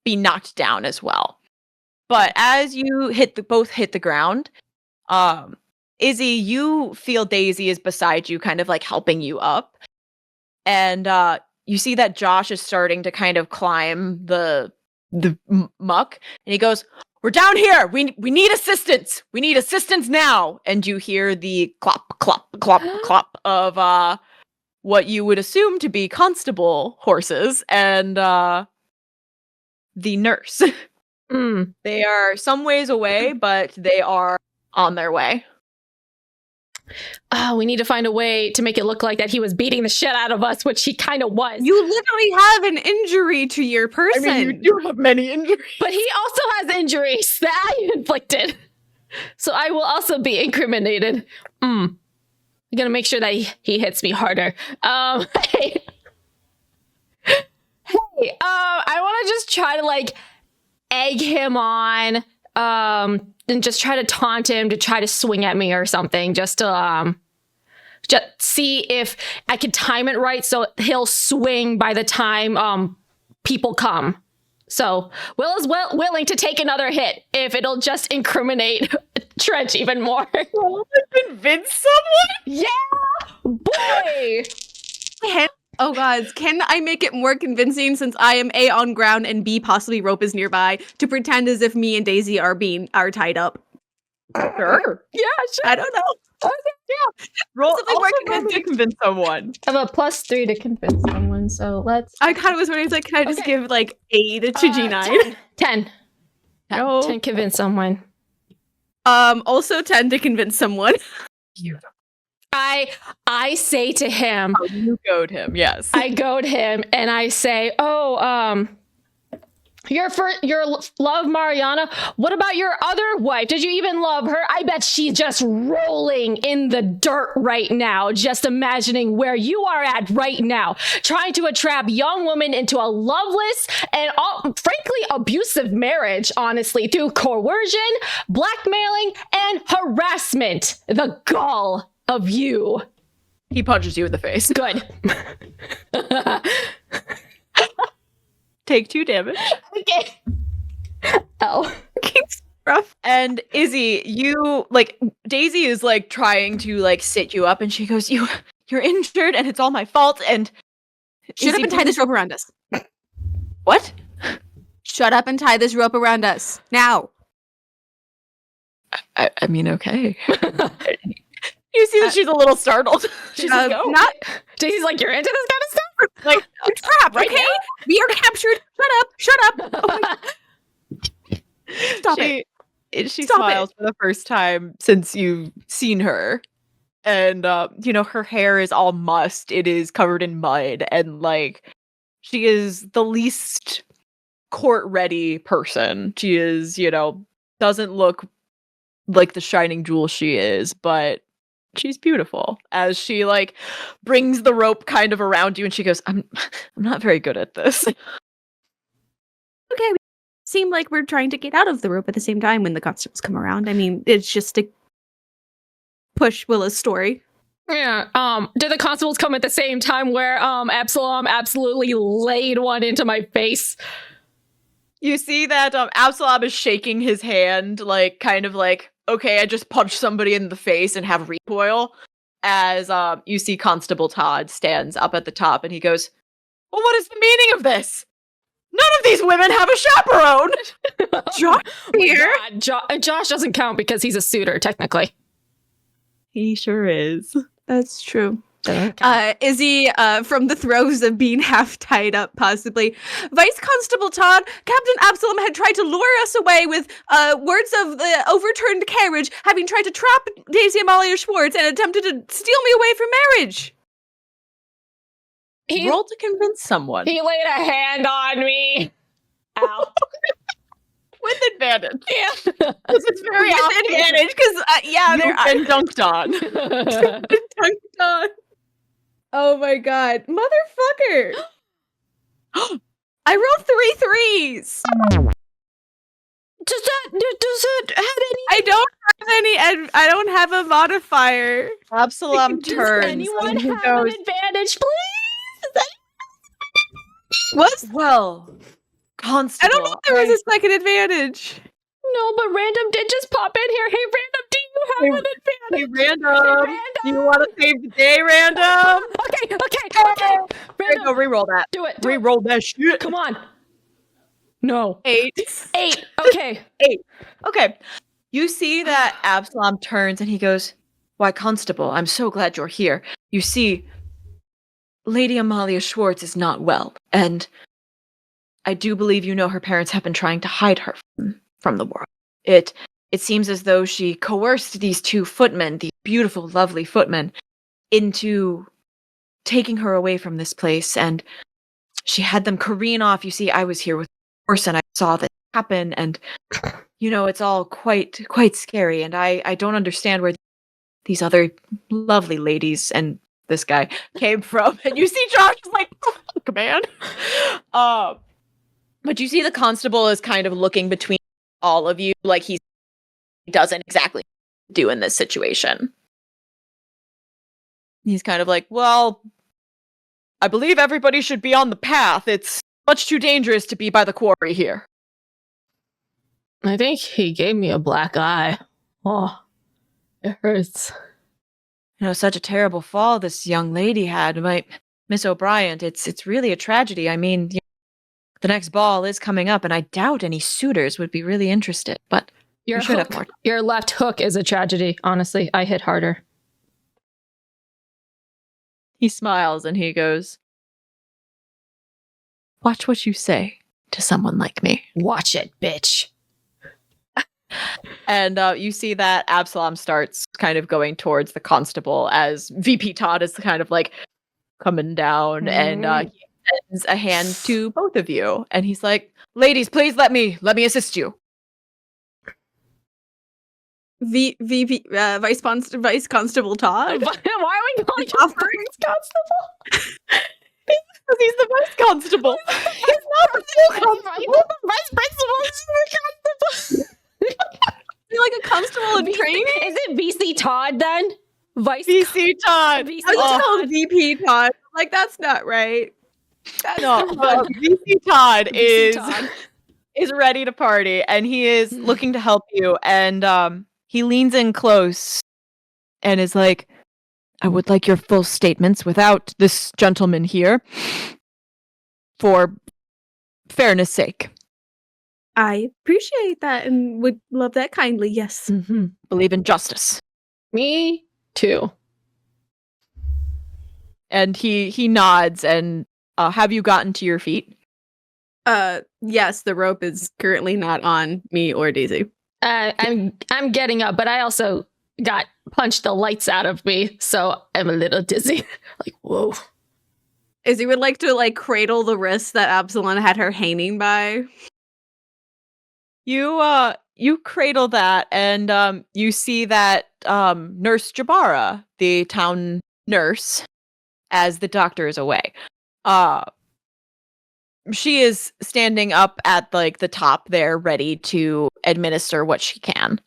be knocked down as well. But as you both hit the ground, Izzy, you feel Daisy is beside you, kind of helping you up. And you see that Josh is starting to kind of climb the muck, and he goes, we're down here. We need assistance. We need assistance now. And you hear the clop, clop, clop, clop of what you would assume to be constable horses and the nurse. They are some ways away, but they are on their way. Oh, we need to find a way to make it look like that he was beating the shit out of us, which he kind of was. You literally have an injury to your person. I mean, you do have many injuries. But he also has injuries that I inflicted. So I will also be incriminated. I'm gonna make sure that he hits me harder. Hey, I want to just try to like egg him on, and just try to taunt him to try to swing at me or something, just to see if I can time it right so he'll swing by the time people come. So Will is willing to take another hit if it'll just incriminate Trench even more. Convince someone? Yeah, boy. Oh God, can I make it more convincing since I am A, on ground, and B, possibly rope is nearby, to pretend as if me and Daisy are tied up? Sure. Yeah, sure. I don't know. Okay, yeah. Roll to convince someone. I have a +3 to convince someone, so let's... I kind of was wondering, like, can I just give, like, 8 to G9? 10. No. 10 convince someone. Also 10 to convince someone. Beautiful. I say to him... Oh, you goad him, yes. I goad him, and I say, your love, Mariana, what about your other wife? Did you even love her? I bet she's just rolling in the dirt right now, just imagining where you are at right now, trying to entrap young women into a loveless and, frankly, abusive marriage, honestly, through coercion, blackmailing, and harassment. The gall of you. He punches you in the face. Good. Take 2 damage. Okay. Oh. Rough. And Izzy, Daisy is like trying to like sit you up, and she goes, you're injured and it's all my fault, and Shut up and tie this rope around us. What? Shut up and tie this rope around us. Now. I mean, okay. You see that she's a little startled. She's like, oh. Not Daisy's like, you're into this kind of stuff? like a trap, Right okay? now? We are captured. Shut up. Oh my... Stop it. She Stop smiles for the first time since you've seen her. And, her hair is all mussed. It is covered in mud. And, she is the least court-ready person. She is, doesn't look like the shining jewel she is, but she's beautiful. As she, brings the rope kind of around you, and she goes, I'm not very good at this. Okay, we seem like we're trying to get out of the rope at the same time when the constables come around. I mean, it's just to push Willa's story. Yeah. Did the constables come at the same time where Absalom absolutely laid one into my face? You see that Absalom is shaking his hand, okay, I just punched somebody in the face and have recoil. As you see Constable Todd stands up at the top, and he goes, well, what is the meaning of this? None of these women have a chaperone! Josh here? Josh doesn't count because he's a suitor, technically. He sure is. That's true. Izzy, from the throes of being half tied up, possibly. Vice Constable Todd, Captain Absalom had tried to lure us away with words of the overturned carriage, having tried to trap Daisy Amalia Schwartz and attempted to steal me away from marriage. Roll to convince someone. He laid a hand on me. Ow. With advantage. Yeah. This is very With often. advantage, because, You've been dunked on. dunked on. Oh my god. Motherfucker. I rolled 3 threes. Does it have any? I don't have a modifier. Absalom Does turns. anyone and he have goes, an advantage, please? What? well, Constable. I don't know if there was a second advantage. No, but Random did just pop in here. Hey, Random, do you have an Hey, advantage? Random. Do you want to save the day, Random? Okay. Random, Random, re-roll that. do it. Re-roll that shit. Come on. No. 8. 8. Okay. 8. Okay. You see that Absalom turns and he goes, "Why, Constable, I'm so glad you're here. You see, Lady Amalia Schwartz is not well, and I do believe you know her parents have been trying to hide her from the world. It seems as though she coerced these 2 footmen, these beautiful, lovely footmen, into taking her away from this place, and she had them careen off. You see, I was here with the horse, and I saw this happen, and, it's all quite scary, and I don't understand where these other lovely ladies and this guy came from." And you see Josh is like, "Fuck, man." But you see the constable is kind of looking between all of you, like he doesn't exactly do in this situation. He's kind of like, "Well, I believe everybody should be on the path. It's much too dangerous to be by the quarry here." I think he gave me a black eye. Oh, it hurts. Such a terrible fall this young lady had. Miss O'Bryant, it's really a tragedy. I mean, the next ball is coming up, and I doubt any suitors would be really interested, but Your we should hook, have more. your left hook is a tragedy. Honestly, I hit harder. He smiles and he goes, "Watch what you say to someone like me." Watch it, bitch. And you see that Absalom starts kind of going towards the constable as VP Todd is kind of like coming down, and he extends a hand to both of you, and he's like, "Ladies, please let me assist you." Vice Constable Todd. Why are we calling him Vice Constable? Because he's the vice constable. He's not the full constable. Vice Principal is the constable. You're like a constable in training. Is it VC Todd then? VC Todd. VC I was Todd. called VP Todd. Like, that's not right. No, but VC Todd VC Todd. is ready to party, and he is looking to help you, and he leans in close and is like, "I would like your full statements without this gentleman here, for fairness' sake." I appreciate that and would love that kindly. Yes. Mm-hmm. Believe in justice. Me too. And he nods, and have you gotten to your feet? Yes, the rope is currently not on me or Daisy. I'm getting up, but I also got punched the lights out of me, so I'm a little dizzy. Like, whoa. Izzy would like to cradle the wrist that Absalom had her hanging by. You cradle that, and you see that Nurse Jabara, the town nurse, as the doctor is away, she is standing up at the top there, ready to administer what she can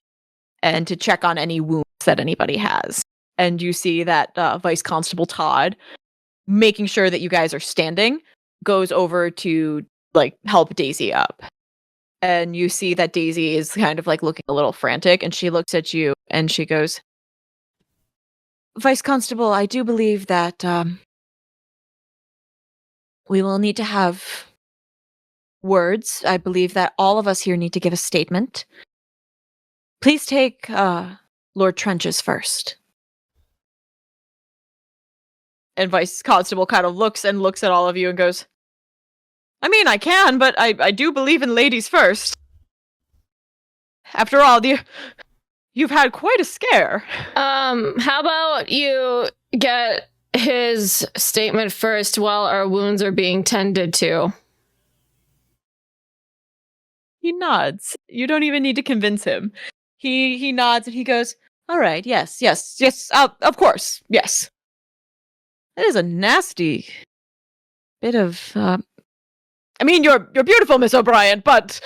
and to check on any wounds that anybody has. And you see that Vice Constable Todd, making sure that you guys are standing, goes over to help Daisy up. And you see that Daisy is kind of looking a little frantic, and she looks at you and she goes, "Vice Constable, I do believe that we will need to have words. I believe that all of us here need to give a statement. Please take Lord Trenches first." And Vice Constable kind of looks at all of you and goes, "I mean, I can, but I do believe in ladies first. After all, you've had quite a scare." How about you get his statement first while our wounds are being tended to? He nods. You don't even need to convince him. He nods and he goes, "All right, yes, of course, yes. That is a nasty bit of, I mean, you're beautiful, Miss O'Brien, but..."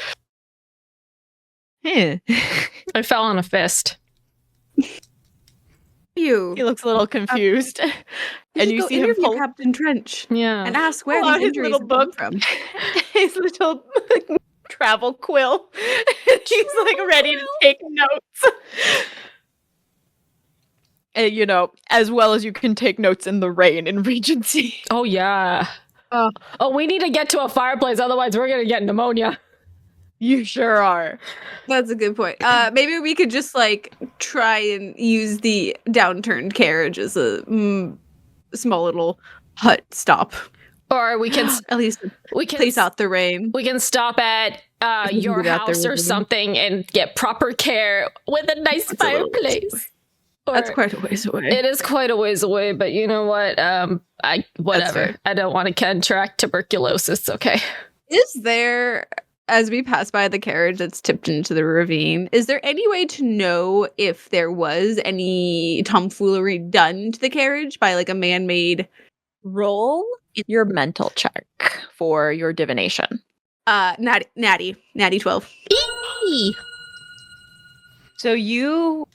I fell on a fist. He looks a little confused. And you see him pull Captain Trench. Yeah. And ask where pull out these his injuries little have come book from. his little travel quill. He's ready to take notes. And, as well as you can take notes in the rain in Regency. Oh, yeah. Oh, we need to get to a fireplace, otherwise we're going to get pneumonia. You sure are. That's a good point. Maybe we could just like try and use the downturned carriage as a small little hut stop. Or we can At least place out the rain. We can stop at we can your get out there house or with them. something and get proper care with a nice That's a little ways away. fireplace. That's Or- quite a ways away. It is quite a ways away, but you know what? Whatever. fair. I don't want to contract tuberculosis. Okay. Is there, as we pass by the carriage that's tipped into the ravine, is there any way to know if there was any tomfoolery done to the carriage by like a man-made Roll your mental check for your divination. natty 12. So you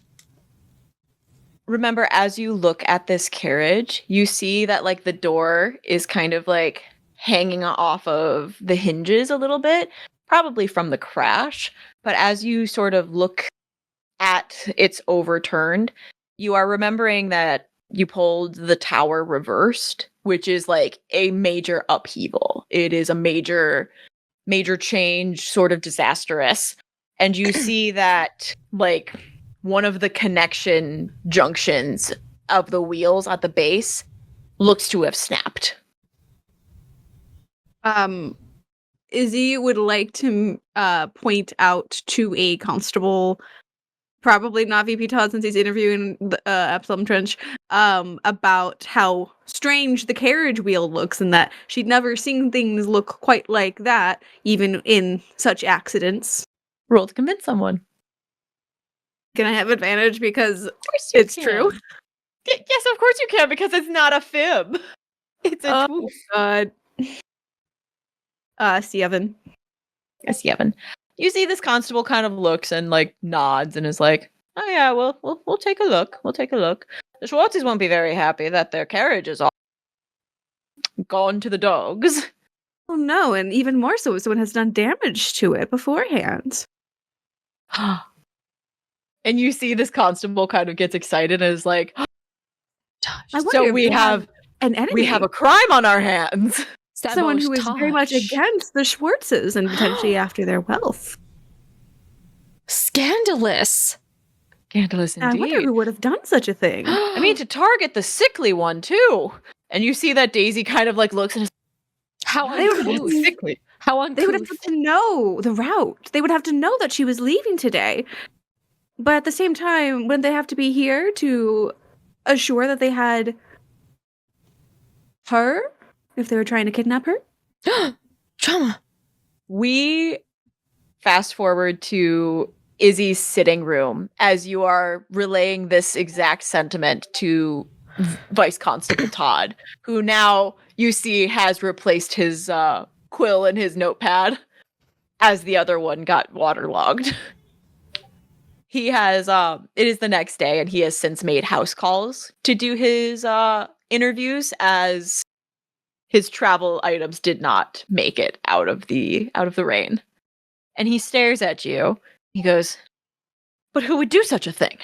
remember, as you look at this carriage, you see that like the door is kind of like hanging off of the hinges a little bit, probably from the crash. But as you sort of look at it's overturned, you are remembering that you pulled the tower reversed, which is like a major upheaval. It is a major change, sort of disastrous. And you see that like one of the connection junctions of the wheels at the base looks to have snapped. Izzy would like to point out to a constable, probably not VP Todd since he's interviewing the Absalom Trench, about how strange the carriage wheel looks and that she'd never seen things look quite like that, even in such accidents. Roll to convince someone. Can I have advantage because Of course you it's can. true? Yes, of course you can, because it's not a fib. It's a Oh truth. god. 7. Yes, Yevon. You see this constable kind of looks and like nods and is like, "Oh yeah, we'll take a look. We'll take a look. The Schwartzes won't be very happy that their carriage is all gone to the dogs." Oh no, and even more so if someone has done damage to it beforehand. And you see this constable kind of gets excited and is like, I wonder "So if we they have an enemy. we have a crime on our hands." Someone who is very much against the Schwartzes and potentially after their wealth. Scandalous. Scandalous I wonder indeed. who would have done such a thing. I mean, to target the sickly one too. And you see that Daisy kind of like looks and is How They would have uncouth. to- sickly. How They would have uncouth. had to know the route. They would have to know that she was leaving today. But at the same time, wouldn't they have to be here to assure that they had her if they were trying to kidnap her? Trauma. We fast forward to Izzy's sitting room as you are relaying this exact sentiment to Vice Constable Todd, who now you see has replaced his quill and his notepad as the other one got waterlogged. He has it is the next day and he has since made house calls to do his interviews, as his travel items did not make it out of the rain. And he stares at you. He goes, "But who would do such a thing?"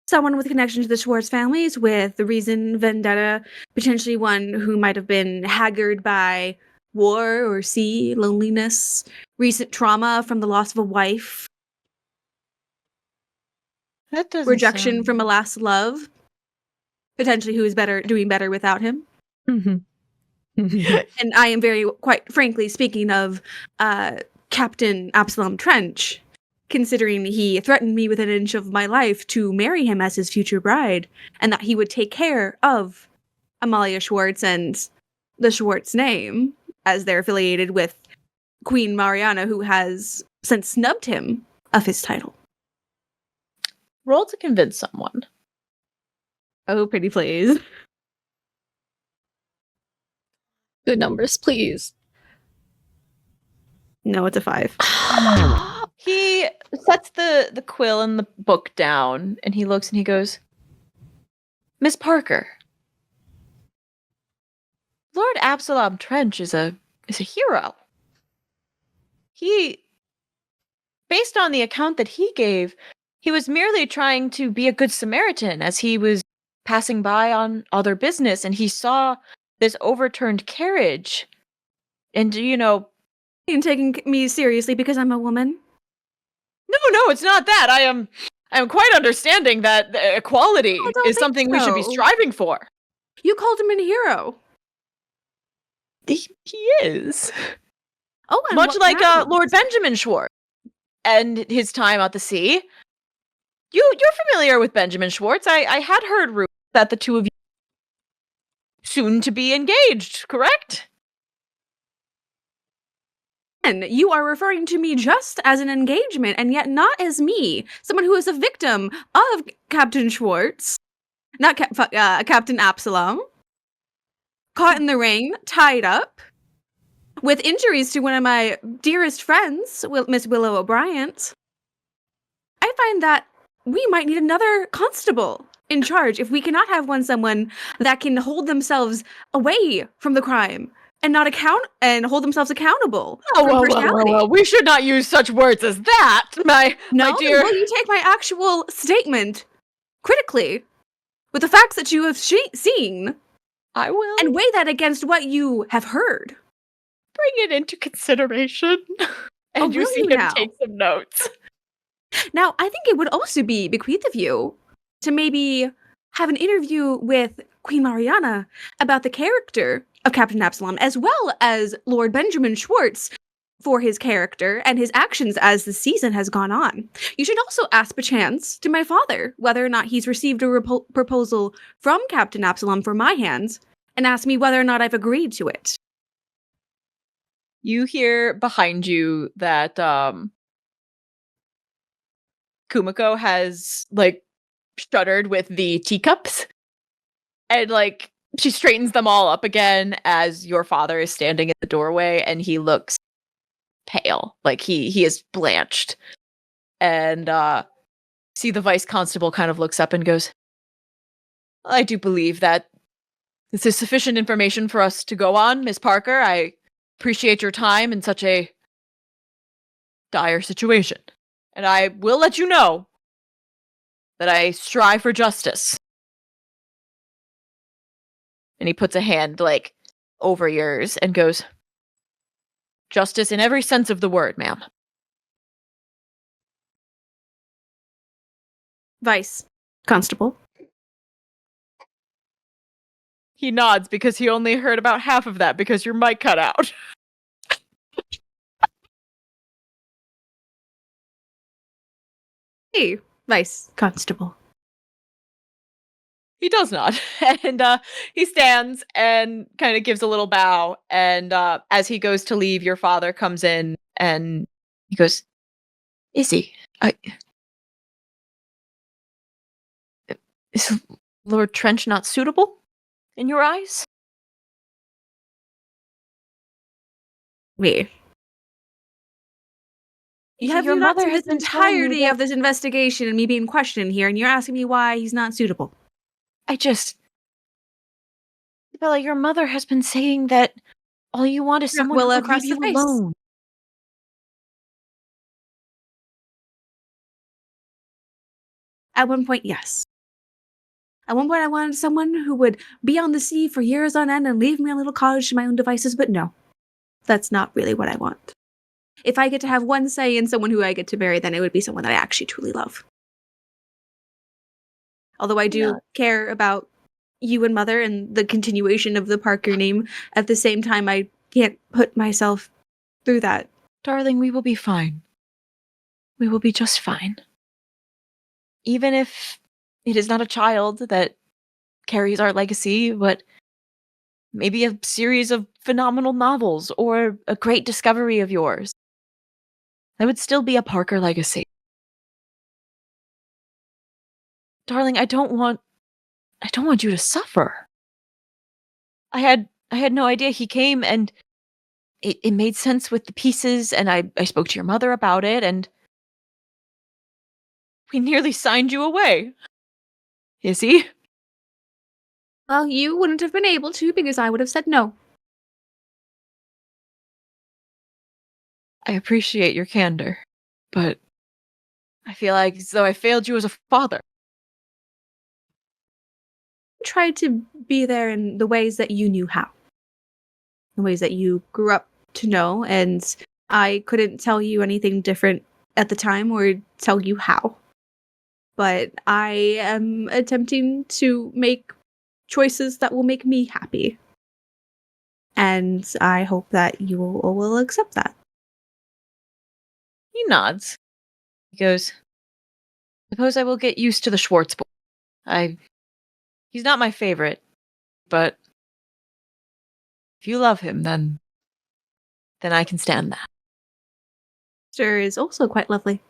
Someone with connection to the Schwartz families with the reason, vendetta, potentially one who might have been haggard by war or sea, loneliness, recent trauma from the loss of a wife, That doesn't rejection from a last love, potentially who is doing better without him. Mhm. And I am very, quite frankly, speaking of Captain Absalom Trench, considering he threatened me within an inch of my life to marry him as his future bride, and that he would take care of Amalia Schwartz and the Schwartz name, as they're affiliated with Queen Mariana, who has since snubbed him of his title. Roll to convince someone. Oh, pretty please. Good numbers, please. No, it's a 5. He sets the quill and the book down and he looks and he goes, "Miss Parker, Lord Absalom Trench is a hero. He, based on the account that he gave, he was merely trying to be a good Samaritan as he was passing by on other business and he saw this overturned carriage. And, you know, and taking me seriously because I'm a woman. No, it's not that. I am quite understanding that equality I don't is think something we should be so. striving for. You called him a hero. He is. Oh, and Much what like grounds? Lord Benjamin Schwartz and his time at the sea. You're familiar with Benjamin Schwartz. I had heard rumors that the two of you soon to be engaged, correct? And you are referring to me just as an engagement, and yet not as me, someone who is a victim of Captain Schwartz, not Captain Absalom, caught in the rain, tied up, with injuries to one of my dearest friends, Miss Willa O'Bryant. I find that we might need another constable in charge if we cannot have someone that can hold themselves away from the crime and not hold themselves accountable. Well, we should not use such words as that, my dear. Will you take my actual statement critically with the facts that you have seen? I will. And weigh that against what you have heard. Bring it into consideration. And you see him take some notes. Now, I think it would also be bequeath of you to maybe have an interview with Queen Mariana about the character of Captain Absalom, as well as Lord Benjamin Schwartz for his character and his actions as the season has gone on. You should also ask perchance to my father whether or not he's received a proposal from Captain Absalom for my hands, and ask me whether or not I've agreed to it. You hear behind you that Kumiko has shuddered with the teacups, and she straightens them all up again as your father is standing in the doorway, and he looks pale, he is blanched. And see the vice constable kind of looks up and goes, I do believe that this is sufficient information for us to go on, Miss Parker. I appreciate your time in such a dire situation. And I will let you know that I strive for justice. And he puts a hand, over yours and goes, justice in every sense of the word, ma'am. Vice Constable. He nods because he only heard about half of that because your mic cut out. Hey, Vice Constable. He does not. And he stands and kind of gives a little bow. And as he goes to leave, your father comes in and he goes, Izzy, is Lord Trench not suitable in your eyes? Me. Have you not seen this entirety of this investigation and me being questioned here, and you're asking me why he's not suitable? Isabella, your mother has been saying that all you want is someone who will leave you alone. At one point, yes. At one point, I wanted someone who would be on the sea for years on end and leave me a little cottage to my own devices, but no. That's not really what I want. If I get to have one say in someone who I get to marry, then it would be someone that I actually truly love. Although I do care about you and Mother and the continuation of the Parker name, at the same time, I can't put myself through that. Darling, we will be fine. We will be just fine. Even if it is not a child that carries our legacy, but maybe a series of phenomenal novels or a great discovery of yours. That would still be a Parker legacy. Darling, I don't want you to suffer. I had no idea. He came and it made sense with the pieces, and I spoke to your mother about it, and we nearly signed you away. Is he? Well, you wouldn't have been able to because I would have said no. I appreciate your candor, but I feel like as though I failed you as a father. Tried to be there in the ways that you knew how. The ways that you grew up to know, and I couldn't tell you anything different at the time or tell you how. But I am attempting to make choices that will make me happy. And I hope that you will accept that. He nods. He goes, suppose I will get used to the Schwartz boy. He's not my favorite, but if you love him, then I can stand that. Sister is also quite lovely.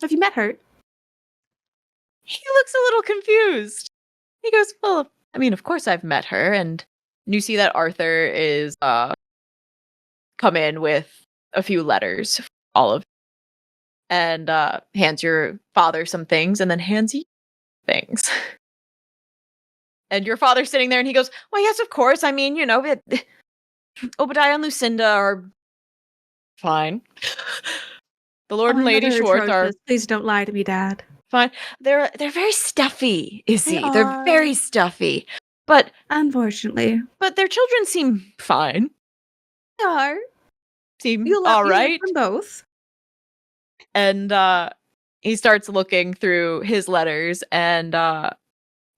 Have you met her? He looks a little confused. He goes, well, I mean, of course I've met her, and you see that Arthur is come in with a few letters for all of and hands your father some things and then hands you things. And your father's sitting there and he goes, well, yes, of course. I mean, Obadiah and Lucinda are fine. The Lord and Lady Mother Schwartz are atrocious. Please don't lie to me, Dad. fine. They're very stuffy, Izzy. They They're are. very stuffy. But Unfortunately. their children seem fine. They are. Seem You all love right. them both. And he starts looking through his letters, and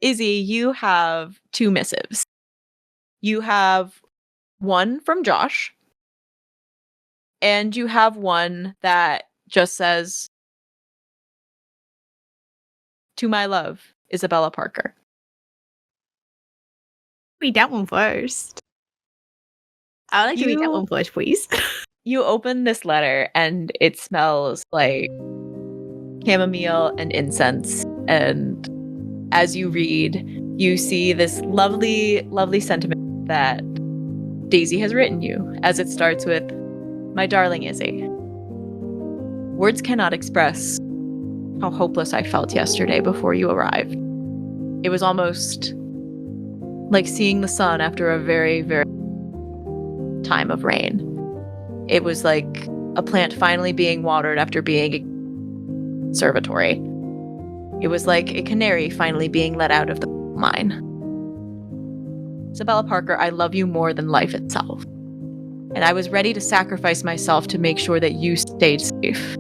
Izzy, you have 2 missives. You have one from Josh, and you have one that just says, to my love, Isabella Parker. Read that one first. I would like to read that one first, please. You open this letter, and it smells like chamomile and incense. And as you read, you see this lovely, lovely sentiment that Daisy has written you, as it starts with, my darling Izzy. Words cannot express how hopeless I felt yesterday before you arrived. It was almost like seeing the sun after a very, very time of rain. It was like a plant finally being watered after being a conservatory. It was like a canary finally being let out of the mine. Isabella Parker, I love you more than life itself. And I was ready to sacrifice myself to make sure that you stayed safe.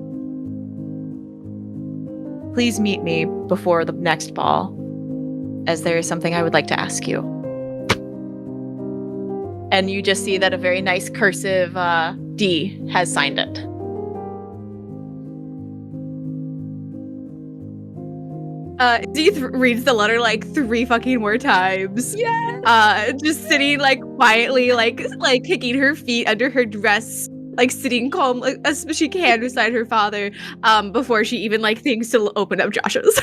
Please meet me before the next ball, as there is something I would like to ask you. And you just see that a very nice cursive D has signed it. Dee reads the letter like 3 fucking more times. Yeah. Just sitting like quietly, like kicking her feet under her dress, like sitting calm as she can beside her father, before she even like thinks to open up Josh's.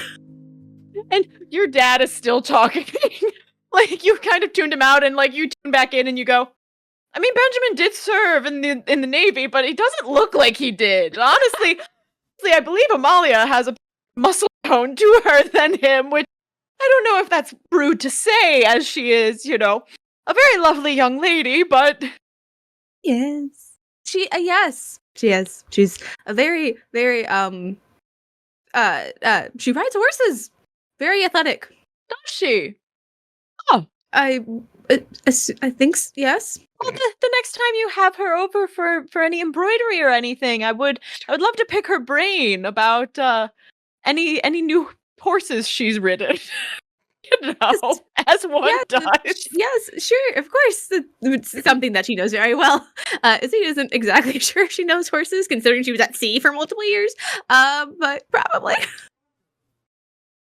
And your dad is still talking. Like, you kind of tuned him out, and like you tune back in and you go, I mean, Benjamin did serve in the Navy, but he doesn't look like he did. Honestly, I believe Amalia has a muscle tone to her than him, which I don't know if that's rude to say, as she is, a very lovely young lady, but Yes. Yes. She is. She's a very, very, she rides horses. Very athletic. does she? I think, yes. Well, the next time you have her over for any embroidery or anything, I would love to pick her brain about any new horses she's ridden. As one does. Yes, sure, of course. It's something that she knows very well. Izzy isn't exactly sure she knows horses, considering she was at sea for multiple years. But probably.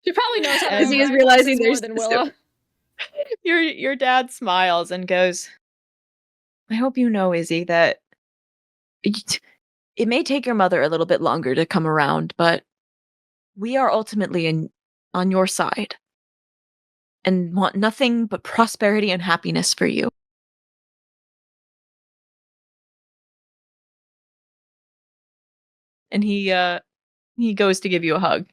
She probably knows how to Izzy is ride realizing horses more there's than Willa. Your dad smiles and goes, I hope you know, Izzy, that it may take your mother a little bit longer to come around, but we are ultimately on your side and want nothing but prosperity and happiness for you. And he goes to give you a hug.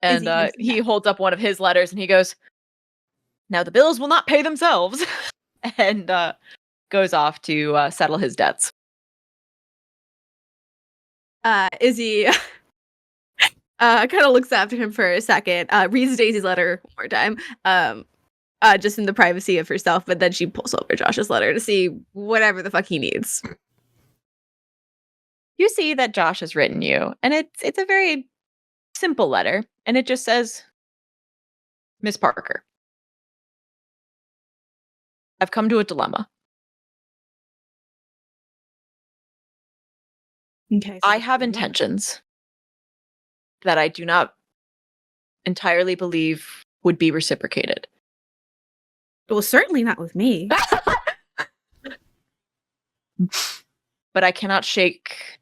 And he holds up one of his letters and he goes, now the bills will not pay themselves. And goes off to settle his debts. Izzy kind of looks after him for a second, reads Daisy's letter one more time, just in the privacy of herself, but then she pulls over Josh's letter to see whatever the fuck he needs. You see that Josh has written you, and it's a very simple letter, and it just says, Miss Parker, I've come to a dilemma. Okay. I have intentions that I do not entirely believe would be reciprocated. Well, certainly not with me. But I cannot shake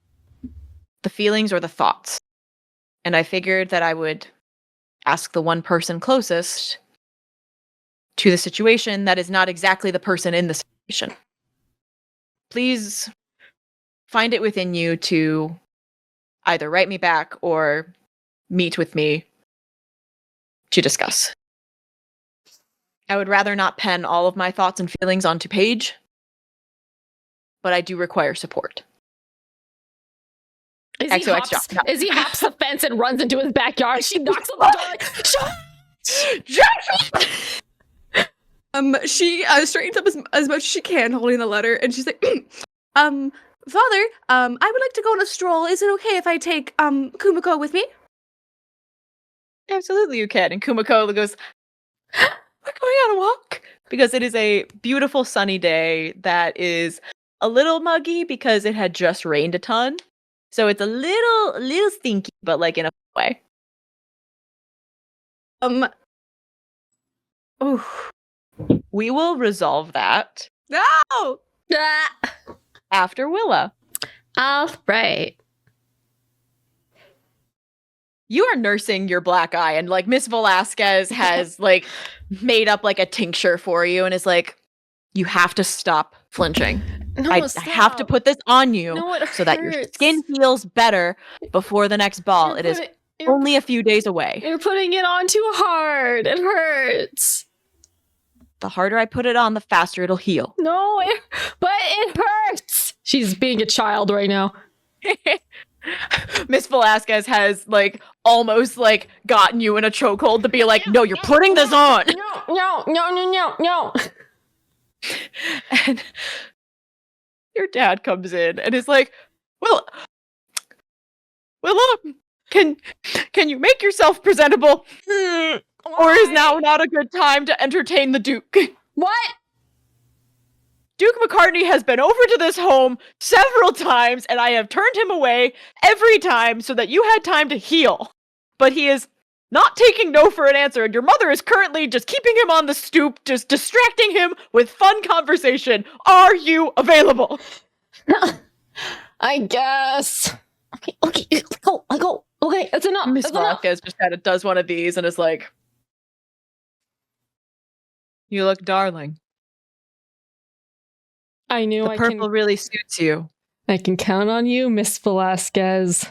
the feelings or the thoughts. And I figured that I would ask the one person closest to the situation that is not exactly the person in the situation. Please find it within you to either write me back or meet with me to discuss. I would rather not pen all of my thoughts and feelings onto page, but I do require support. Izzy hops the fence and runs into his backyard. She knocks on the door. She straightens up as much as she can, holding the letter, and she's like, Father, I would like to go on a stroll. Is it okay if I take Kumiko with me? Absolutely, you can. And Kumiko goes, we're going on a walk. Because it is a beautiful sunny day that is a little muggy because it had just rained a ton. So it's a little stinky, but like in a way. We will resolve that. No! After Willa. All right. You are nursing your black eye, and like Miss Velasquez has like made up like a tincture for you and is like, you have to stop flinching. No, I have to put this on you so that your hurts. skin feels better before the next ball. It is only a few days away. You're putting it on too hard. It hurts. The harder I put it on, the faster it'll heal. No, but it hurts. She's being a child right now. Miss Velasquez has like almost like gotten you in a chokehold to be like, no, you're putting this on. No. And your dad comes in and is like, well, can you make yourself presentable? Or is now not a good time to entertain the Duke? What? Duke McCartney has been over to this home several times, and I have turned him away every time so that you had time to heal. But he is not taking no for an answer, and your mother is currently just keeping him on the stoop, just distracting him with fun conversation. Are you available? I guess. Okay, go. Okay, that's enough. Miss Velasquez just kind of does one of these and is like, you look darling. I knew the purple really suits you. I can count on you, Miss Velasquez.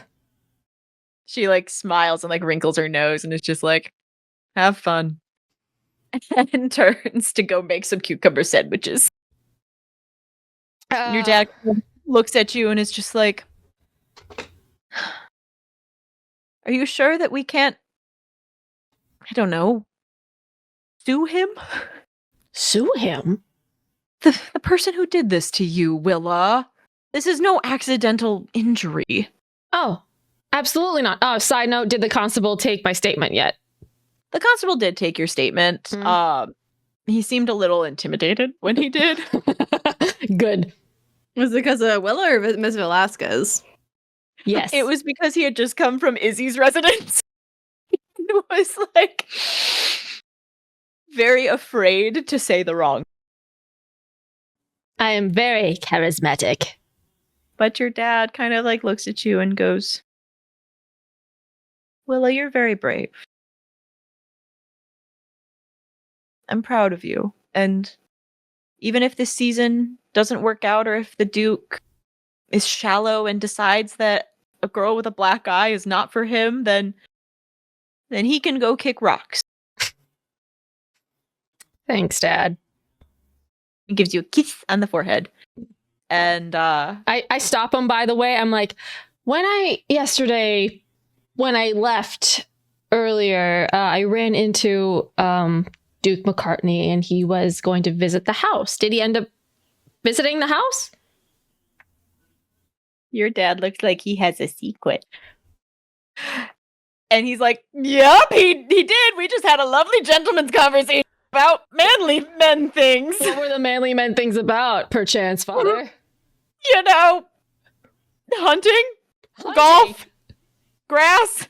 She like smiles and like wrinkles her nose and is just like, have fun. And turns to go make some cucumber sandwiches. Your dad looks at you and is just like, are you sure that we can't, I don't know, sue him? Sue him? The person who did this to you, Willa. This is no accidental injury. Oh, absolutely not. Oh, side note, did the constable take my statement yet? The constable did take your statement. He seemed a little intimidated when he did. Good. Was it because of Willa or Miss Velasquez? Yes. It was because he had just come from Izzy's residence. It was like very afraid to say the wrong. I am very charismatic. But your dad kind of like looks at you and goes, Willa, you're very brave. I'm proud of you. And even if this season doesn't work out, or if the Duke is shallow and decides that a girl with a black eye is not for him, then he can go kick rocks. Thanks, Dad. He gives you a kiss on the forehead. And I stop him, by the way. I'm like, when I left earlier, I ran into Duke McCartney, and he was going to visit the house. Did he end up visiting the house? Your dad looks like he has a secret. And he's like, yep, he did. We just had a lovely gentleman's conversation about manly men things. What were the manly men things about, perchance, father? You know, hunting, golf, grass,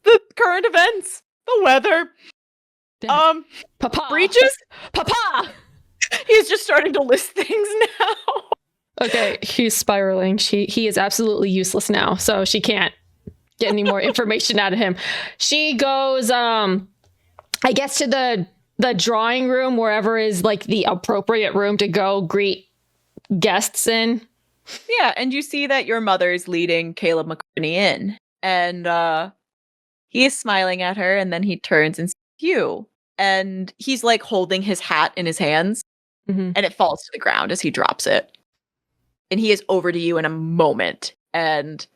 the current events, the weather, Papa. breaches. Papa! He's just starting to list things now. Okay, he's spiraling. He is absolutely useless now, so she can't get any more information out of him. She goes, I guess, to the drawing room, wherever is like the appropriate room to go greet guests in. Yeah, and you see that your mother is leading Caleb McCartney in, and he is smiling at her, and then he turns and sees you, and he's like holding his hat in his hands, and it falls to the ground as he drops it. And he is over to you in a moment, and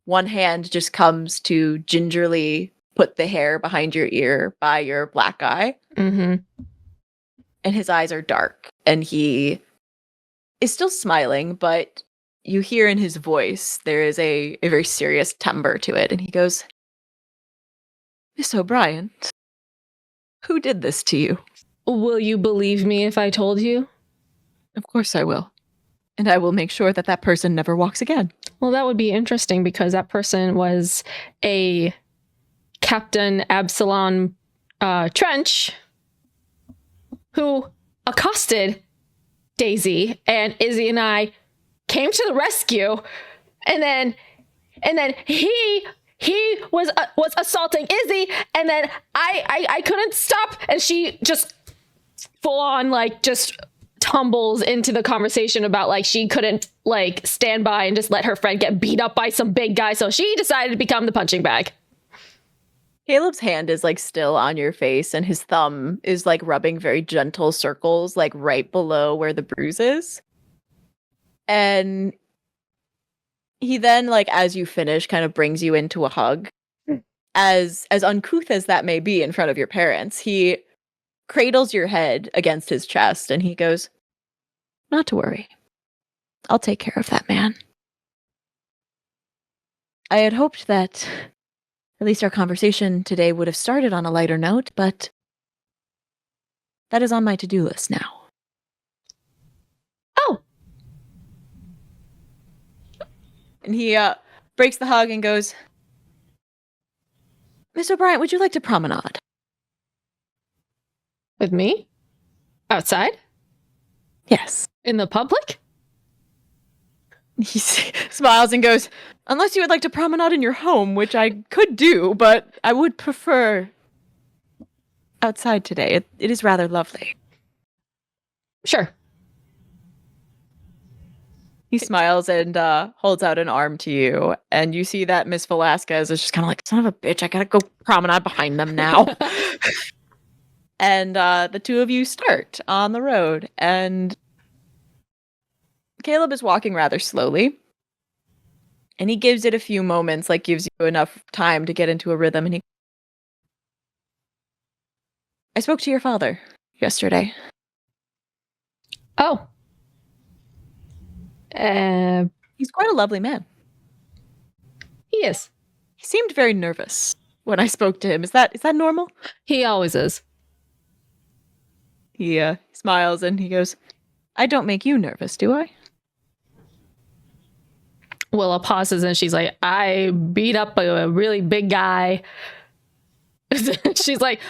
one hand just comes to gingerly put the hair behind your ear by your black eye. And his eyes are dark, and he is still smiling, but you hear in his voice there is a very serious timbre to it, and he goes, Miss O'Bryant, who did this to you? Will you believe me if I told you? Of course I will. And I will make sure that that person never walks again. Well, that would be interesting because that person was a Captain Absalom Trench who accosted Daisy, and Izzy and I came to the rescue, and then he was assaulting Izzy, and then I couldn't stop, and she just full on like just tumbles into the conversation about like she couldn't like stand by and just let her friend get beat up by some big guy, so she decided to become the punching bag. Caleb's hand is like still on your face, and his thumb is like rubbing very gentle circles like right below where the bruise is. And he then, like, as you finish, kind of brings you into a hug. As uncouth as that may be in front of your parents, he cradles your head against his chest, and he goes, not to worry. I'll take care of that man. I had hoped that at least our conversation today would have started on a lighter note, but that is on my to-do list now. Oh. And he breaks the hug and goes, Miss O'Brien, would you like to promenade? With me? Outside? Yes. In the public? He smiles and goes, unless you would like to promenade in your home, which I could do, but I would prefer outside today. It is rather lovely. Sure. He smiles and holds out an arm to you, and you see that Miss Velasquez is just kind of like, son of a bitch, I gotta go promenade behind them now. And the two of you start on the road, and Caleb is walking rather slowly, and he gives it a few moments, like gives you enough time to get into a rhythm, and I spoke to your father yesterday. Oh. He's quite a lovely man. He is. He seemed very nervous when I spoke to him. Is that normal? He always is. He smiles and he goes, I don't make you nervous, do I? Willa pauses and she's like, I beat up a really big guy. She's like,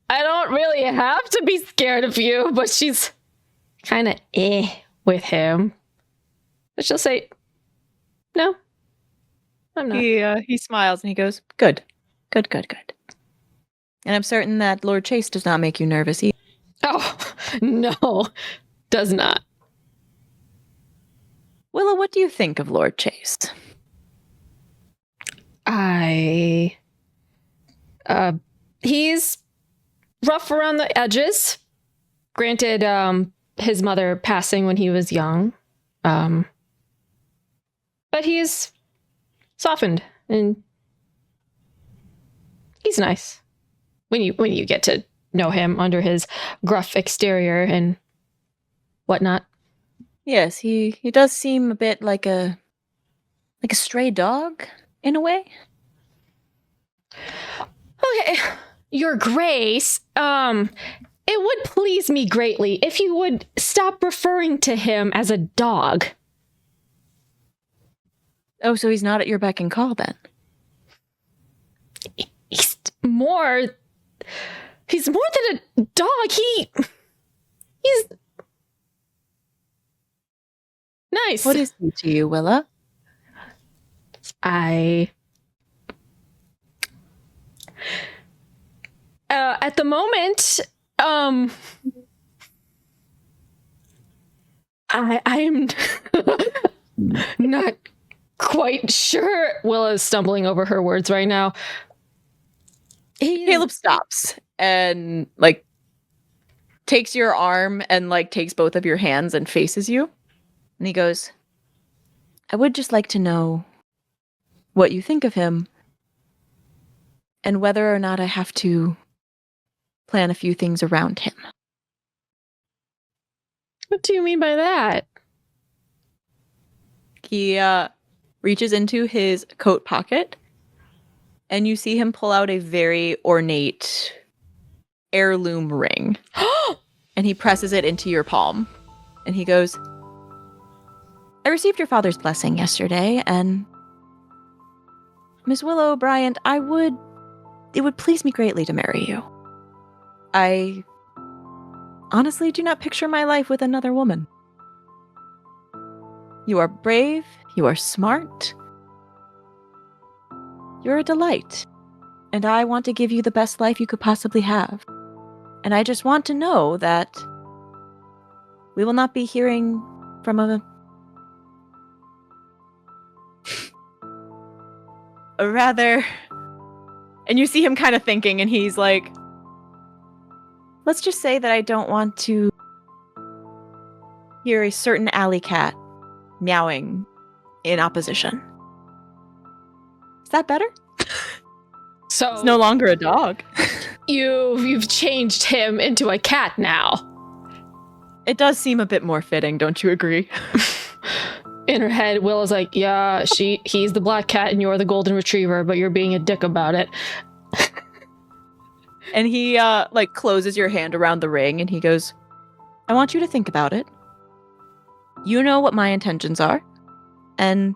I don't really have to be scared of you, but she's kind of with him. But she'll say, no, I'm not. He smiles and he goes, good. And I'm certain that Lord Chase does not make you nervous either. Oh, no, does not. Willa, what do you think of Lord Chase? He's rough around the edges. Granted, his mother passing when he was young. But he's softened and he's nice. when you get to know him under his gruff exterior and whatnot. Yes, he does seem a bit like a stray dog in a way. Okay, Your Grace, it would please me greatly if you would stop referring to him as a dog. Oh, so he's not at your beck and call then? He's more than a dog. He's nice. What is he to you, Willa? At the moment, I'm not quite sure. Willa's stumbling over her words right now. Caleb stops and like takes your arm and like takes both of your hands and faces you. And he goes, I would just like to know what you think of him and whether or not I have to plan a few things around him. What do you mean by that? He reaches into his coat pocket and you see him pull out a very ornate heirloom ring. And he presses it into your palm. And he goes, I received your father's blessing yesterday, and Miss Willa O'Bryant, it would please me greatly to marry you. I honestly do not picture my life with another woman. You are brave, you are smart, you're a delight, and I want to give you the best life you could possibly have. And I just want to know that we will not be hearing from a rather... And you see him kind of thinking, and he's like, let's just say that I don't want to hear a certain alley cat meowing in opposition. Is that better? So it's no longer a dog. You've changed him into a cat now. It does seem a bit more fitting, don't you agree? In her head, Willa's like, yeah, he's the black cat and you're the golden retriever, but you're being a dick about it. And he like closes your hand around the ring and he goes, I want you to think about it. You know what my intentions are. And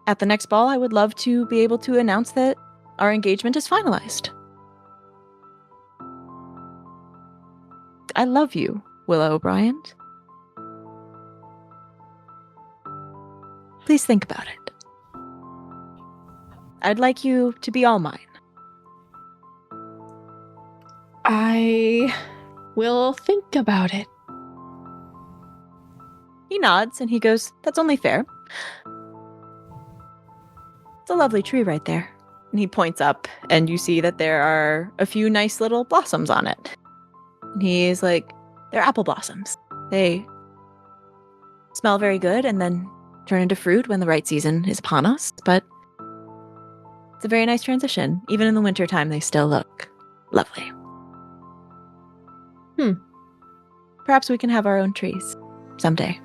at the next ball, I would love to be able to announce that our engagement is finalized. I love you, Willa O'Bryant. Please think about it. I'd like you to be all mine. I will think about it. He nods and he goes, that's only fair. It's a lovely tree right there. And he points up and you see that there are a few nice little blossoms on it. And he's like, they're apple blossoms. They smell very good and then turn into fruit when the right season is upon us. But it's a very nice transition. Even in the wintertime, they still look lovely. Perhaps we can have our own trees someday.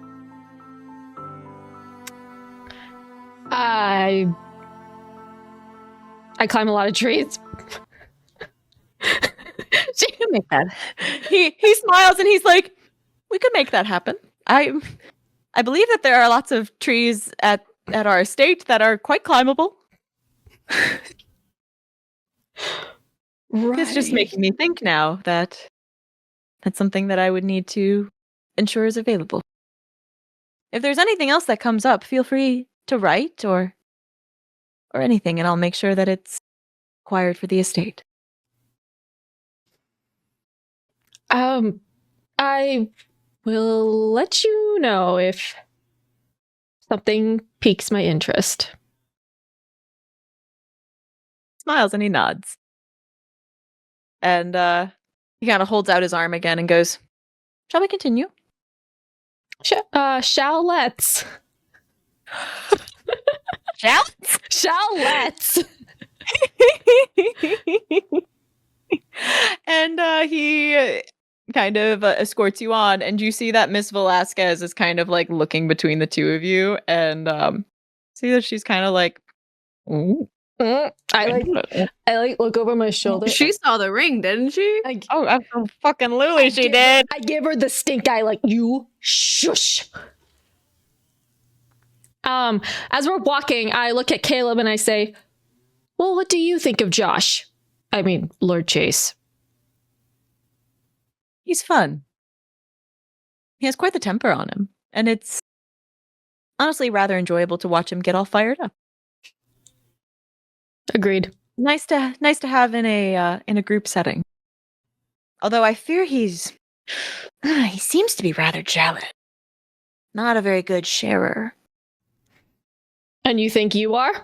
I climb a lot of trees. She can make that. He smiles and he's like, we could make that happen. I believe that there are lots of trees at our estate that are quite climbable. Right. It's just making me think now that that's something that I would need to ensure is available. If there's anything else that comes up, feel free to write or anything, and I'll make sure that it's acquired for the estate. I will let you know if something piques my interest. Smiles and he nods. And he kind of holds out his arm again and goes, shall we continue? Shall let's. Shall let's? kind of escorts you on, and you see that Miss Velasquez is kind of like looking between the two of you, and see that she's kind of like, ooh. I look over my shoulder. She saw the ring, didn't she? Fucking Lily, she did. I give her the stink eye, like, you shush. As we're walking, I look at Caleb and I say, well, what do you think of Josh? I mean, Lord Chase. He's fun. He has quite the temper on him, and it's honestly rather enjoyable to watch him get all fired up. Agreed. Nice to have in a group setting. Although I fear he seems to be rather jealous. Not a very good sharer. And you think you are?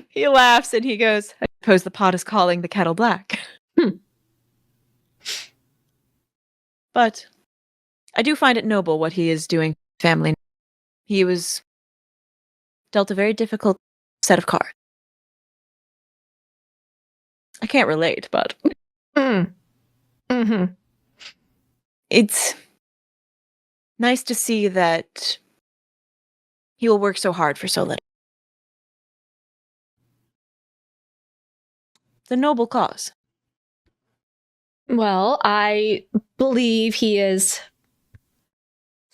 He laughs and he goes, I suppose the pot is calling the kettle black. But I do find it noble what he is doing for his family. He was dealt a very difficult set of cards. I can't relate, but it's nice to see that he will work so hard for so little. It's a noble cause. Well, I believe he is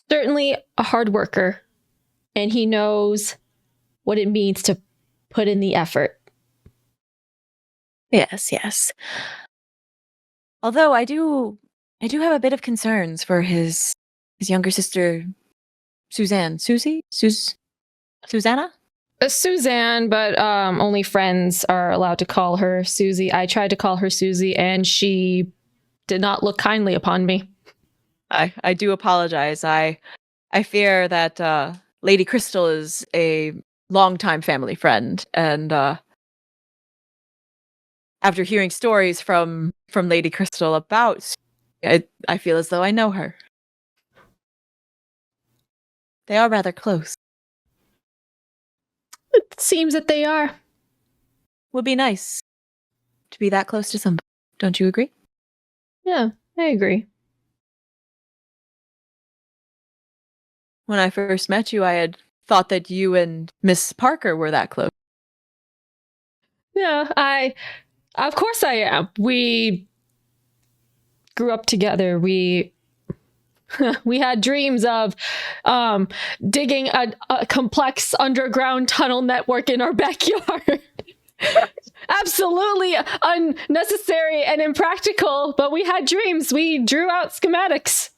certainly a hard worker, and he knows what it means to put in the effort. Yes. Although I do have a bit of concerns for his younger sister, Susanna? Suzanne, but only friends are allowed to call her Susie. I tried to call her Susie, and she did not look kindly upon me. I do apologize. I fear that Lady Crystal is a longtime family friend, and after hearing stories from Lady Crystal about, I feel as though I know her. They are rather close. It seems that they are. Would be nice to be that close to somebody. Don't you agree? Yeah, I agree. When I first met you, I had thought that you and Miss Parker were that close. Yeah, of course I am. We grew up together. We had dreams of digging a complex underground tunnel network in our backyard. Absolutely unnecessary and impractical, but we had dreams. We drew out schematics.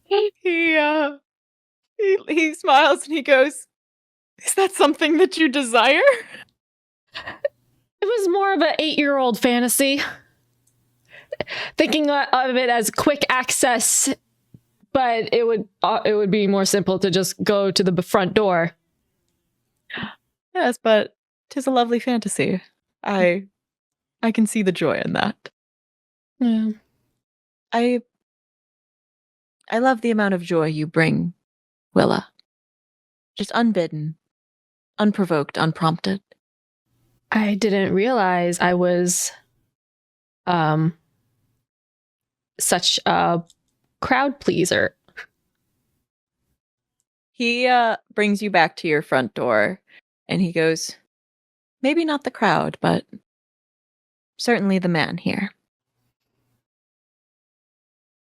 He smiles and he goes, "Is that something that you desire?" It was more of an 8-year-old fantasy. Thinking of it as quick access, but it would be more simple to just go to the front door. Yes, but 'tis a lovely fantasy. I can see the joy in that. Yeah. I love the amount of joy you bring, Willa. Just unbidden, unprovoked, unprompted. I didn't realize I was such a crowd pleaser. He brings you back to your front door and he goes, maybe not the crowd, but certainly the man here.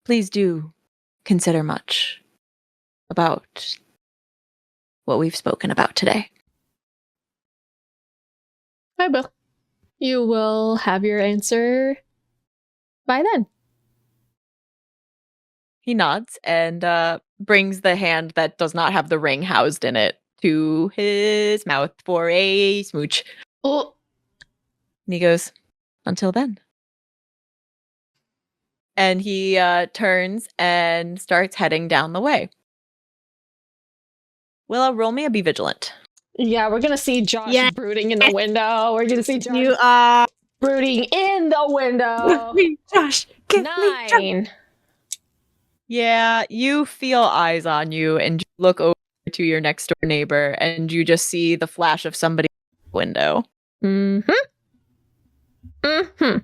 Please do consider much about what we've spoken about today. I will. You will have your answer by then. He nods and brings the hand that does not have the ring housed in it to his mouth for a smooch. Oh. And he goes, until then. And he turns and starts heading down the way. Willa, roll me a be vigilant. Yeah, we're gonna see Josh brooding in the window. We're gonna see Josh You are brooding in the window. Josh. 9. Yeah, you feel eyes on you and you look over to your next door neighbor and you just see the flash of somebody in the window. Mm-hmm. Mm-hmm.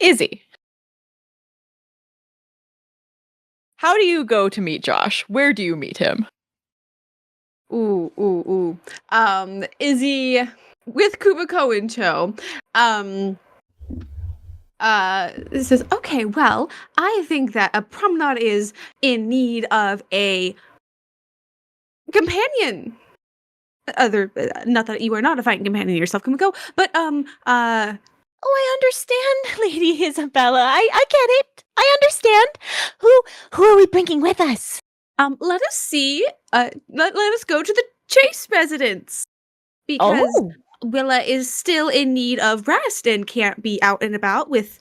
Izzy. How do you go to meet Josh? Where do you meet him? Ooh. Izzy with Kumiko in tow. Says, okay, well, I think that a promenade is in need of a companion. Not that you are not a fighting companion yourself, Kumiko, but Oh, I understand, Lady Isabella. I get it. I understand. Who are we bringing with us? let us see. Let us go to the Chase residence because Oh. Willa is still in need of rest and can't be out and about with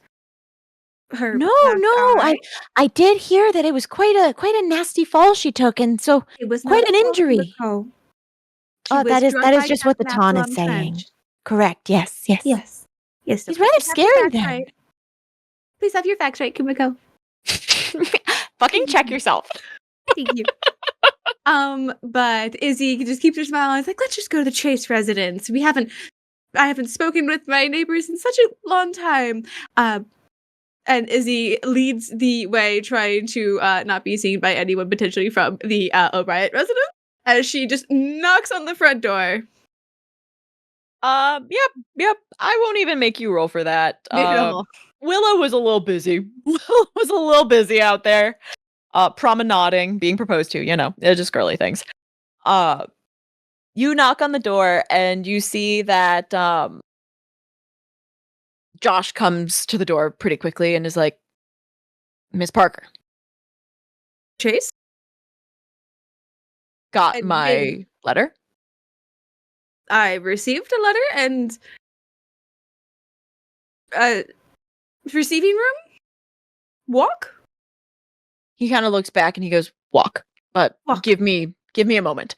her. No, black eye. I did hear that it was quite a nasty fall she took, and so It was quite not an a fall, injury. Kumiko. She Oh, was that struck is by just what the Captain Ton is Absalom saying. Trench. Correct. Yes. Yes. He's so rather please have your scary facts then. right. Please have your facts right, Kumiko. Fucking check yourself. Thank you. But Izzy just keeps her smile on. It's like, let's just go to the Chase residence. I haven't spoken with my neighbors in such a long time. And Izzy leads the way, trying to not be seen by anyone potentially from the O'Brien residence, as she just knocks on the front door. Yep. I won't even make you roll for that. No. Willa was a little busy. Willa was a little busy out there. Promenading, being proposed to, they're just girly things. You knock on the door and you see that Josh comes to the door pretty quickly and is like, Miss Parker, Chase? got And my then- letter? I received a letter and receiving room? Walk? He kind of looks back and he goes, walk, but Walk. give me a moment.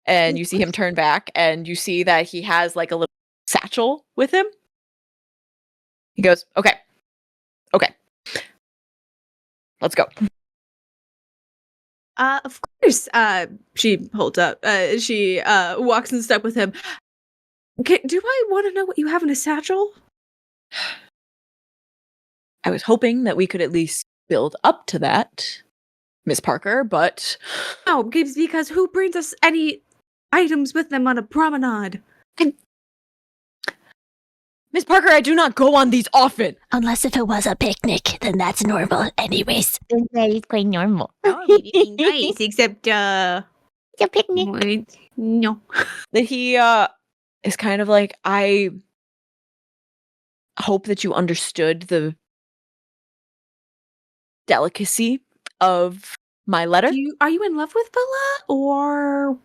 And you see him turn back and you see that he has like a little satchel with him. He goes, okay, let's go. Of course. She holds up. She walks in step with him. Do I want to know what you have in a satchel? I was hoping that we could at least build up to that, Miss Parker, but No, because who brings us any items with them on a promenade? Miss Parker, I do not go on these often. Unless if it was a picnic, then that's normal. Anyways, That is quite normal. Nice, except It's a picnic. no. That he is kind of like, I hope that you understood the delicacy of my letter. Are you in love with Bella, or?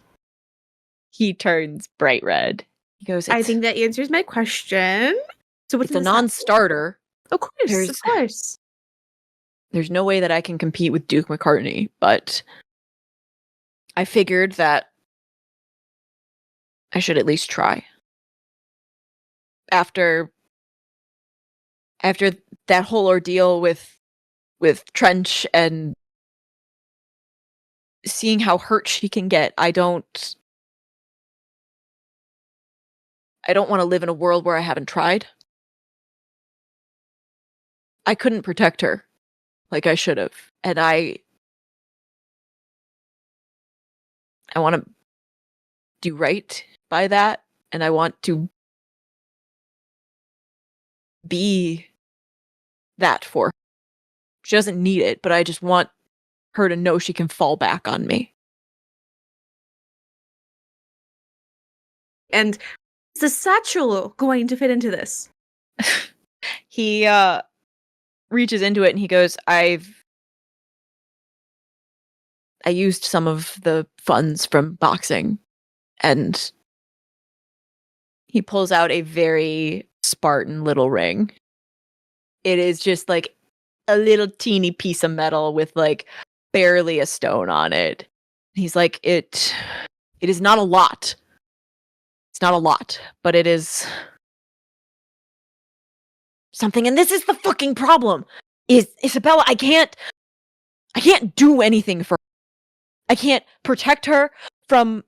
He turns bright red. He goes, I think that answers my question. So what's it's a in the satchel? non-starter. Of course. There's no way that I can compete with Duke McCartney, but I figured that I should at least try. After that whole ordeal with Trench and seeing how hurt she can get, I don't want to live in a world where I haven't tried. I couldn't protect her like I should have. And I want to do right by that. And I want to be that for her. She doesn't need it, but I just want her to know she can fall back on me. And is the satchel going to fit into this? He reaches into it and he goes, I used some of the funds from boxing, and he pulls out a very Spartan little ring. It is just like a little teeny piece of metal with like barely a stone on it. He's like, it is not a lot. It's not a lot, but it is something. And this is the fucking problem. Is Isabella, I can't do anything for her. I can't protect her from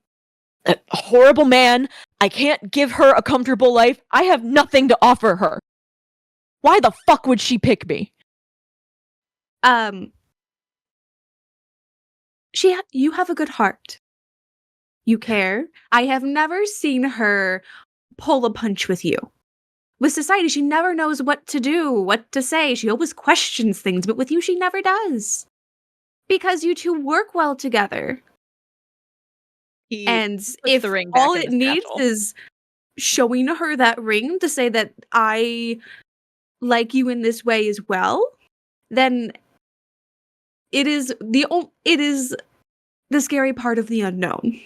a horrible man. I can't give her a comfortable life. I have nothing to offer her. Why the fuck would she pick me? You have a good heart. You care. I have never seen her pull a punch with you. With society, she never knows what to do, what to say. She always questions things, but with you, she never does. Because you two work well together. And if the ring back all in it the needs satchel. is showing her that ring to say that I like you in this way as well, then it is the scary part of the unknown.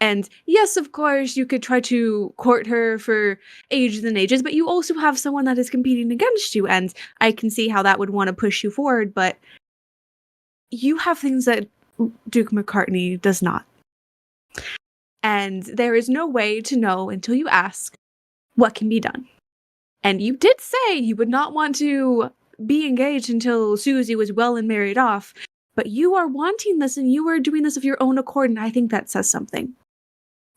And yes, of course, you could try to court her for ages and ages, but you also have someone that is competing against you, and I can see how that would want to push you forward, but you have things that Duke McCartney does not. And there is no way to know until you ask what can be done. And you did say you would not want to be engaged until Susie was well and married off, but you are wanting this and you are doing this of your own accord, and I think that says something.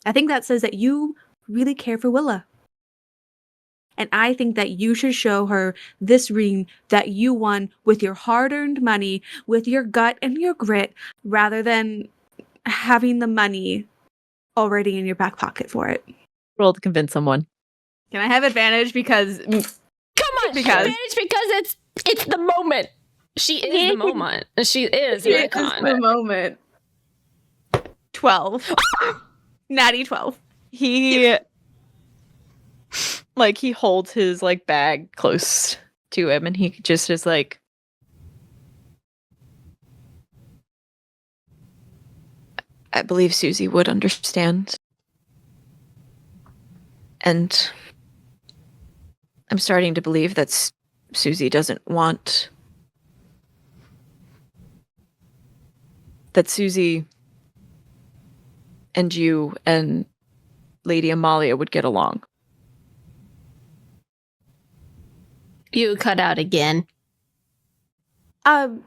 I think that says that you really care for Willa. And I think that you should show her this ring that you won with your hard-earned money, with your gut and your grit, rather than having the money already in your back pocket for it. Roll to convince someone. Can I have advantage because... Come on, Because- advantage because it's the moment. She is the moment. She is an It is icon. the moment. 12. Natty 12. He he holds his bag close to him, and he just is like, I believe Susie would understand. And I'm starting to believe that Susie doesn't want that Susie and you and Lady Amalia would get along. You cut out again. Of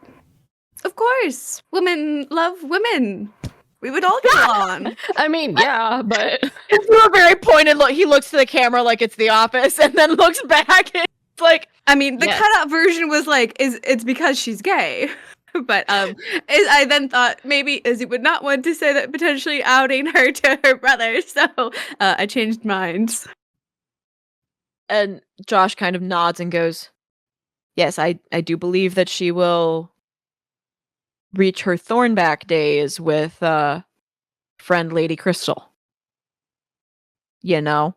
course. Women love women. We would all get along. I mean, yeah, but Through a very pointed look, he looks to the camera like it's The Office, and then looks back. And it's like, I mean, the Yes. cutout version was it's because she's gay. But I then thought maybe Izzy would not want to say that, potentially outing her to her brother. So I changed minds. and Josh kind of nods and goes, yes, I do believe that she will reach her Thornback days with friend Lady Crystal. You know?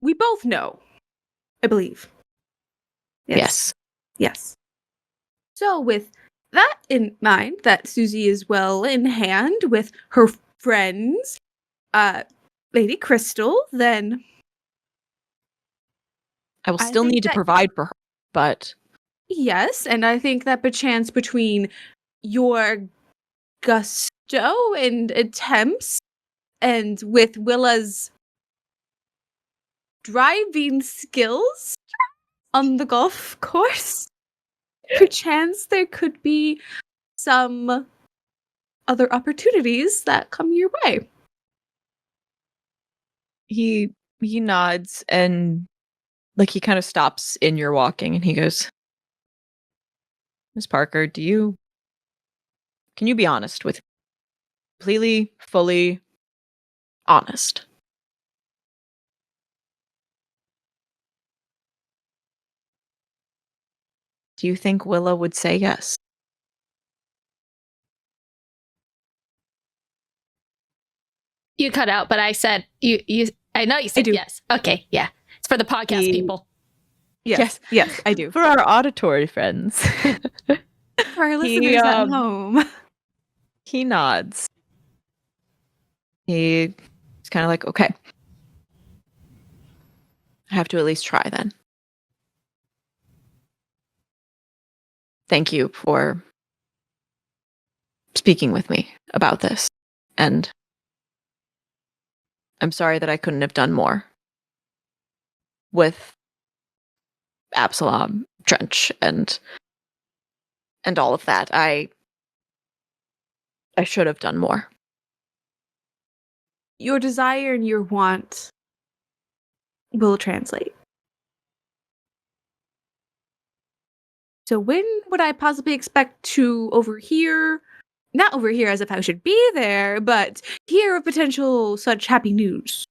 We both know, I believe. Yes. Yes. So with that in mind, that Susie is well in hand with her friends, Lady Crystal, then I will I still think need to that- provide for her, but yes, and I think that perchance between your gusto and attempts, and with Willa's driving skills on the golf course, perchance there could be some other opportunities that come your way. he nods and he kind of stops in your walking and he goes, Miss Parker, can you be honest with me? Completely, fully honest? Do you think Willa would say yes? you cut out, but I said you I know you said do. yes. Okay, yeah. It's for the podcast He- people. Yes, I do. For our auditory friends. For our listeners at home. He nods. He's kind of like, okay. I have to at least try then. Thank you for speaking with me about this. And I'm sorry that I couldn't have done more with Absalom, Trench, and all of that. I should have done more. Your desire and your want will translate. So when would I possibly expect to overhear, not overhear as if I should be there, but hear of potential such happy news?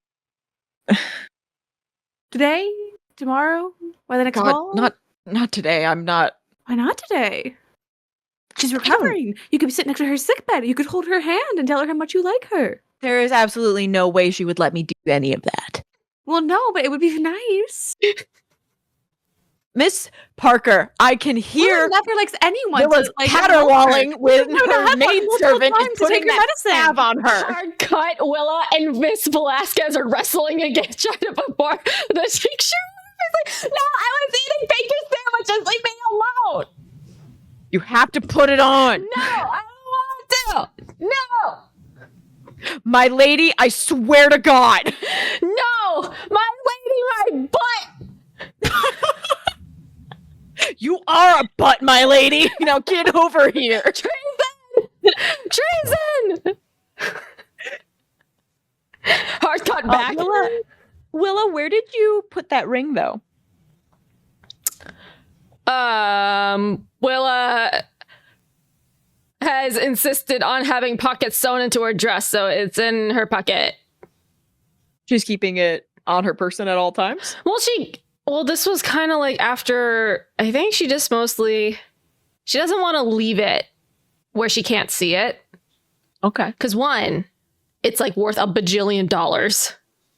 Today? Tomorrow? By the next call? Not today. I'm not. Why not today? She's recovering. You could sit next to her sickbed. You could hold her hand and tell her how much you like her. There is absolutely no way she would let me do any of that. Well, no, but it would be nice. Miss Parker, I can hear Willa never likes anyone Willa's to, like, caterwauling with No, no, her have maid multiple servant times is to putting take your that medicine. salve on her. Hard cut. Willa and Miss Velasquez are wrestling against trying to before the picture. It's like, no, I was eating bacon sandwiches. Leave me alone. You have to put it on. No, I don't want to. No. My lady, I swear to God. No, my lady, my butt. You are a butt, my lady. Now get over here. Treason! Treason! Hard cut back. Willa, where did you put that ring, though? Willa has insisted on having pockets sewn into her dress, so it's in her pocket. She's keeping it on her person at all times? Well, this was kind of like after, I think she doesn't want to leave it where she can't see it. Okay. Because one, it's like worth $1 bajillion.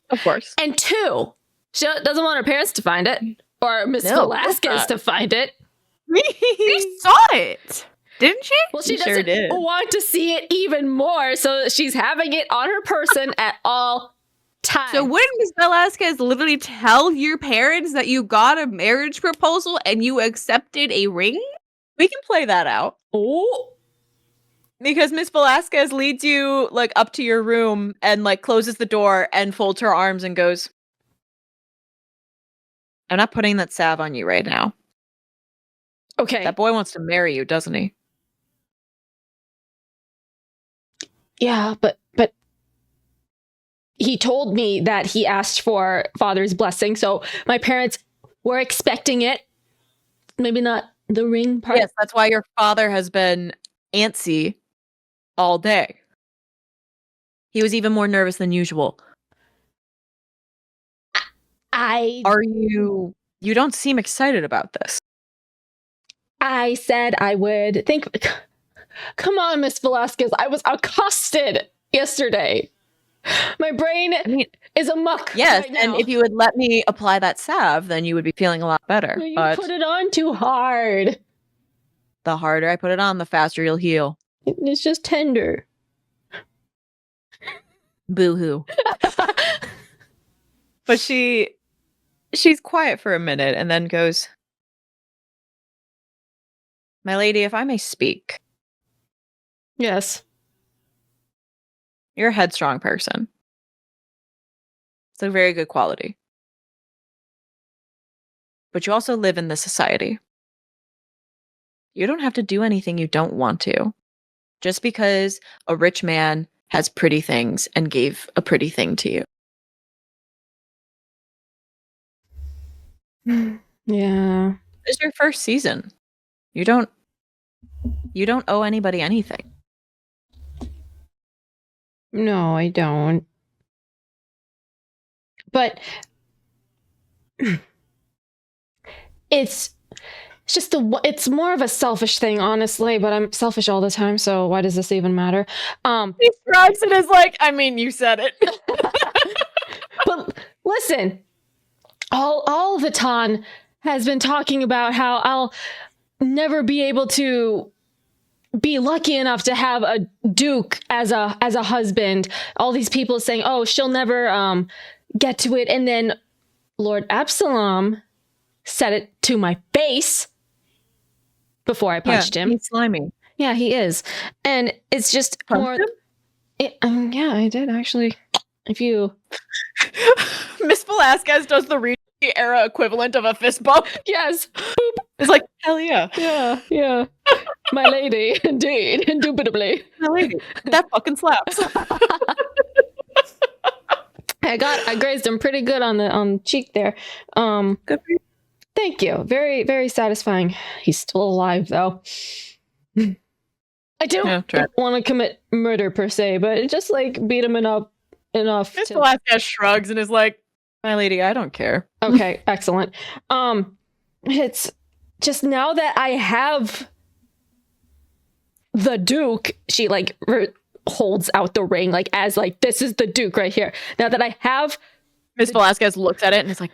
Of course. And two, she doesn't want her parents to find it or Miss Velasquez to find it. She saw it, didn't she? Well, she sure doesn't did. want to see it even more, so she's having it on her person at all times. So wouldn't Miss Velasquez literally tell your parents that you got a marriage proposal and you accepted a ring? We can play that out. Oh. Because Miss Velasquez leads you like up to your room and like closes the door and folds her arms and goes, I'm not putting that salve on you right now. Okay. That boy wants to marry you, doesn't he? Yeah, but he told me that he asked for father's blessing, so my parents were expecting it. Maybe not the ring part. Yes, that's why your father has been antsy all day. He was even more nervous than usual. You don't seem excited about this. I said I would think. Come on, Miss Velasquez. I was accosted yesterday. My brain is amuck. Yes, right now. and if you would let me apply that salve, then you would be feeling a lot better. You But put it on too hard. the harder I put it on, the faster you'll heal. It's just tender. Boo-hoo. But she's quiet for a minute and then goes, My lady, if I may speak, Yes. you're a headstrong person. It's a very good quality. But you also live in this society. You don't have to do anything you don't want to. Just because a rich man has pretty things and gave a pretty thing to you. Yeah. This is your first season. You don't owe anybody anything. No, I don't. But it's just it's more of a selfish thing, honestly, but I'm selfish all the time, so why does this even matter? He describes it as like, I mean, you said it. But listen, all Vuitton has been talking about how I'll never be able to be lucky enough to have a duke as a husband. All these people saying, "Oh, she'll never get to it," and then Lord Absalom said it to my face before I punched him. He's slimy. Yeah, he is, and it's just more. Yeah, I did actually. If you, Miss Velasquez does the Regency Era equivalent of a fist bump. yes, It's like, hell yeah. yeah, my lady, indeed, indubitably. My lady, that fucking slaps. I grazed him pretty good on the cheek there. Good for you. Thank you. Very, very satisfying. He's still alive, though. I don't want to commit murder per se, but just like beat him enough. Miss Velasquez shrugs and is like, "My lady, I don't care." Okay, excellent. It's just now that I have the Duke, she like holds out the ring, like as like this is the Duke right here. Now that I have, Miss Velasquez looks at it and is like,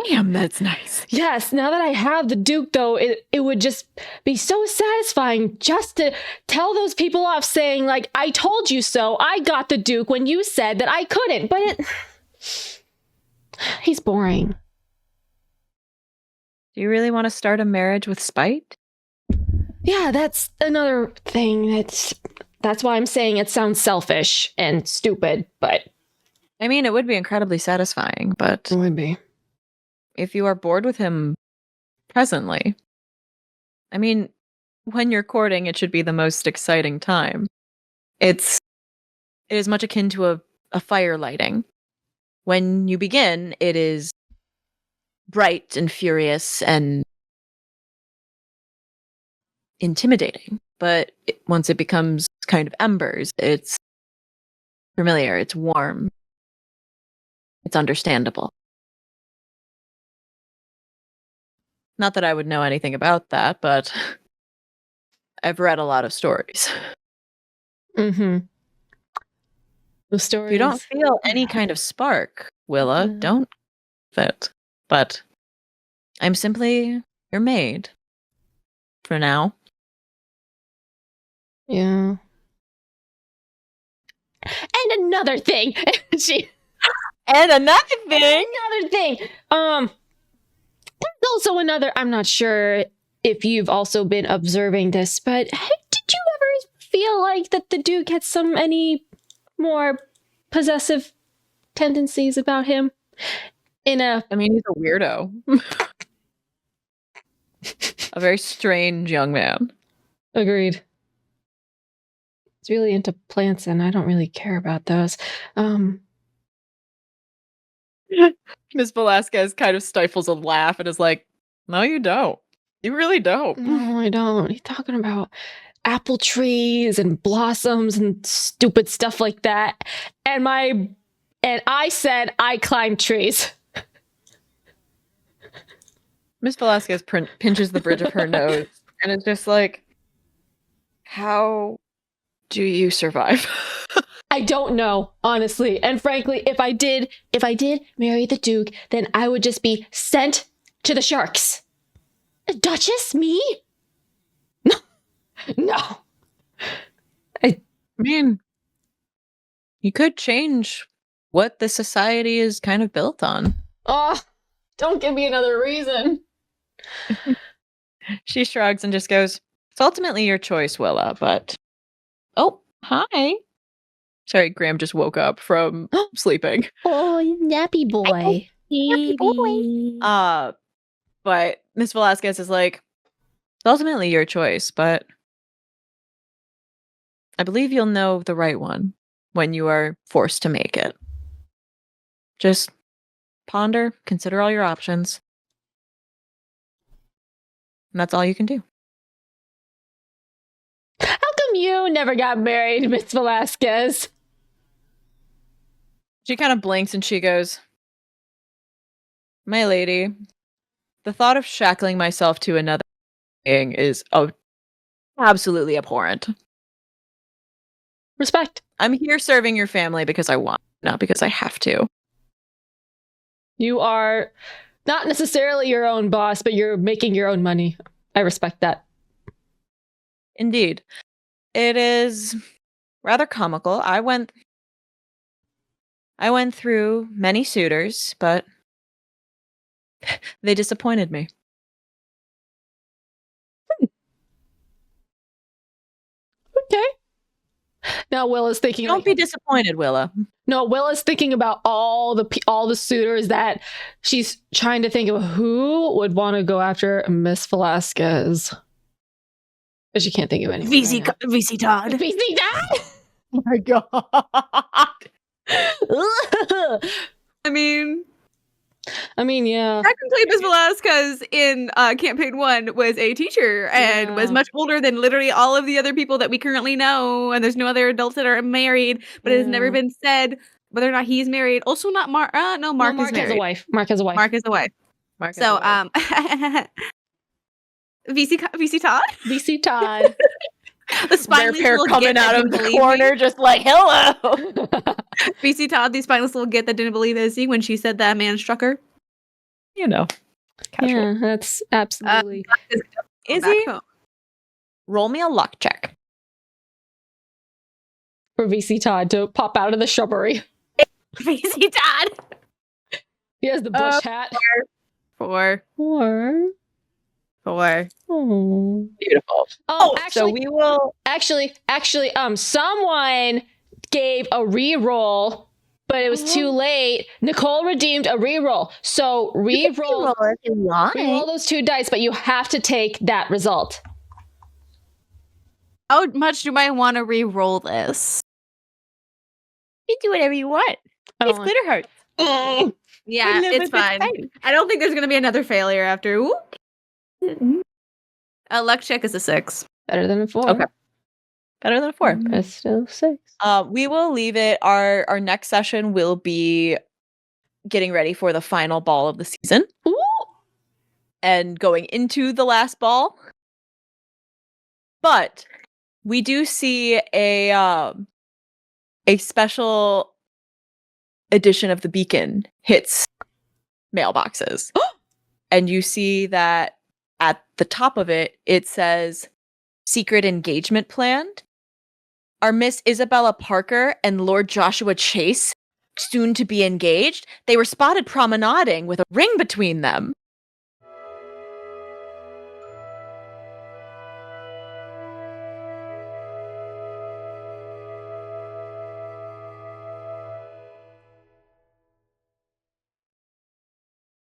"Damn, that's nice." Yes, now that I have the Duke, though, it would just be so satisfying just to tell those people off saying, like, I told you so. I got the Duke when you said that I couldn't. But he's boring. Do you really want to start a marriage with spite? Yeah, that's another thing. That's why I'm saying it sounds selfish and stupid, but... I mean, it would be incredibly satisfying, but... It would be. If you are bored with him presently, I mean, when you're courting, it should be the most exciting time. It is much akin to a fire lighting. When you begin, it is bright and furious and intimidating. But once it becomes kind of embers, it's familiar, it's warm, it's understandable. Not that I would know anything about that, but I've read a lot of stories. Mm-hmm. The stories. If you don't feel any kind of spark, Willa, don't fit. But I'm simply your maid. For now. Yeah. And another thing. And another thing. There's also another, I'm not sure if you've also been observing this, but did you ever feel like that the Duke had any more possessive tendencies about him? I mean, he's a weirdo. A very strange young man. Agreed. He's really into plants, and I don't really care about those. Miss Velasquez kind of stifles a laugh and is like, "No, you don't. You really don't." No, I don't. He's talking about apple trees and blossoms and stupid stuff like that. And I said I climb trees. Miss Velasquez pinches the bridge of her nose and it's just like, how do you survive? I don't know, honestly. And frankly, if I did marry the Duke, then I would just be sent to the sharks. Duchess? Me? No. I mean, you could change what the society is kind of built on. Oh, don't give me another reason. She shrugs and just goes, "It's ultimately your choice, Willa, but..." Oh, hi. Sorry, Graham just woke up from sleeping. Oh, nappy boy. Nappy boy. But Miss Velasquez is like, "It's ultimately your choice, but I believe you'll know the right one when you are forced to make it. Just ponder, consider all your options. And that's all you can do." How come you never got married, Miss Velasquez? She kind of blinks and she goes, "My lady, the thought of shackling myself to another being is absolutely abhorrent. Respect. I'm here serving your family because I want, not because I have to." You are not necessarily your own boss, but you're making your own money. I respect that. Indeed. It is rather comical. I went through many suitors, but they disappointed me. Okay. Now Willa's thinking. Don't be disappointed, Willa. No, Willa's thinking about all the suitors that she's trying to think of who would want to go after Miss Velasquez. But she can't think of anyone. VC Todd. VC Todd? Oh my god. I mean, yeah. technically, Miss Velasquez in campaign 1 was a teacher and was much older than literally all of the other people that we currently know. And there's no other adults that are married, but it has never been said whether or not he's married. Also, not Mark. No, Mark is married. Has a wife. Mark has a wife. Mark is a wife. VC Todd. VC Todd. The spineless pair little coming git that out didn't of the believe corner, me. just like hello. VC Todd, the spineless little git that didn't believe Izzy when she said that man struck her. You know, casual. Yeah, that's absolutely. Izzy, roll me a luck check. For VC Todd to pop out of the shrubbery. VC Todd. He has the bush hat. 4. Oh. Beautiful. Oh, so we will actually, someone gave a reroll, but it was too late. Nicole redeemed a reroll. So reroll those 2 dice, but you have to take that result. How much do I want to re-roll this? You do whatever you want. It's glitter hearts. Yeah, it's fine. I don't think there's going to be another failure after. A luck check is a 6. Better than a 4. Okay. Better than a 4. But still 6. We will leave it. Our next session will be getting ready for the final ball of the season. Ooh. And going into the last ball. But we do see a special edition of the Beacon hits mailboxes. And you see that at the top of it, it says secret engagement planned. Are Miss Isabella Parker and Lord Joshua Chase soon to be engaged? They were spotted promenading with a ring between them.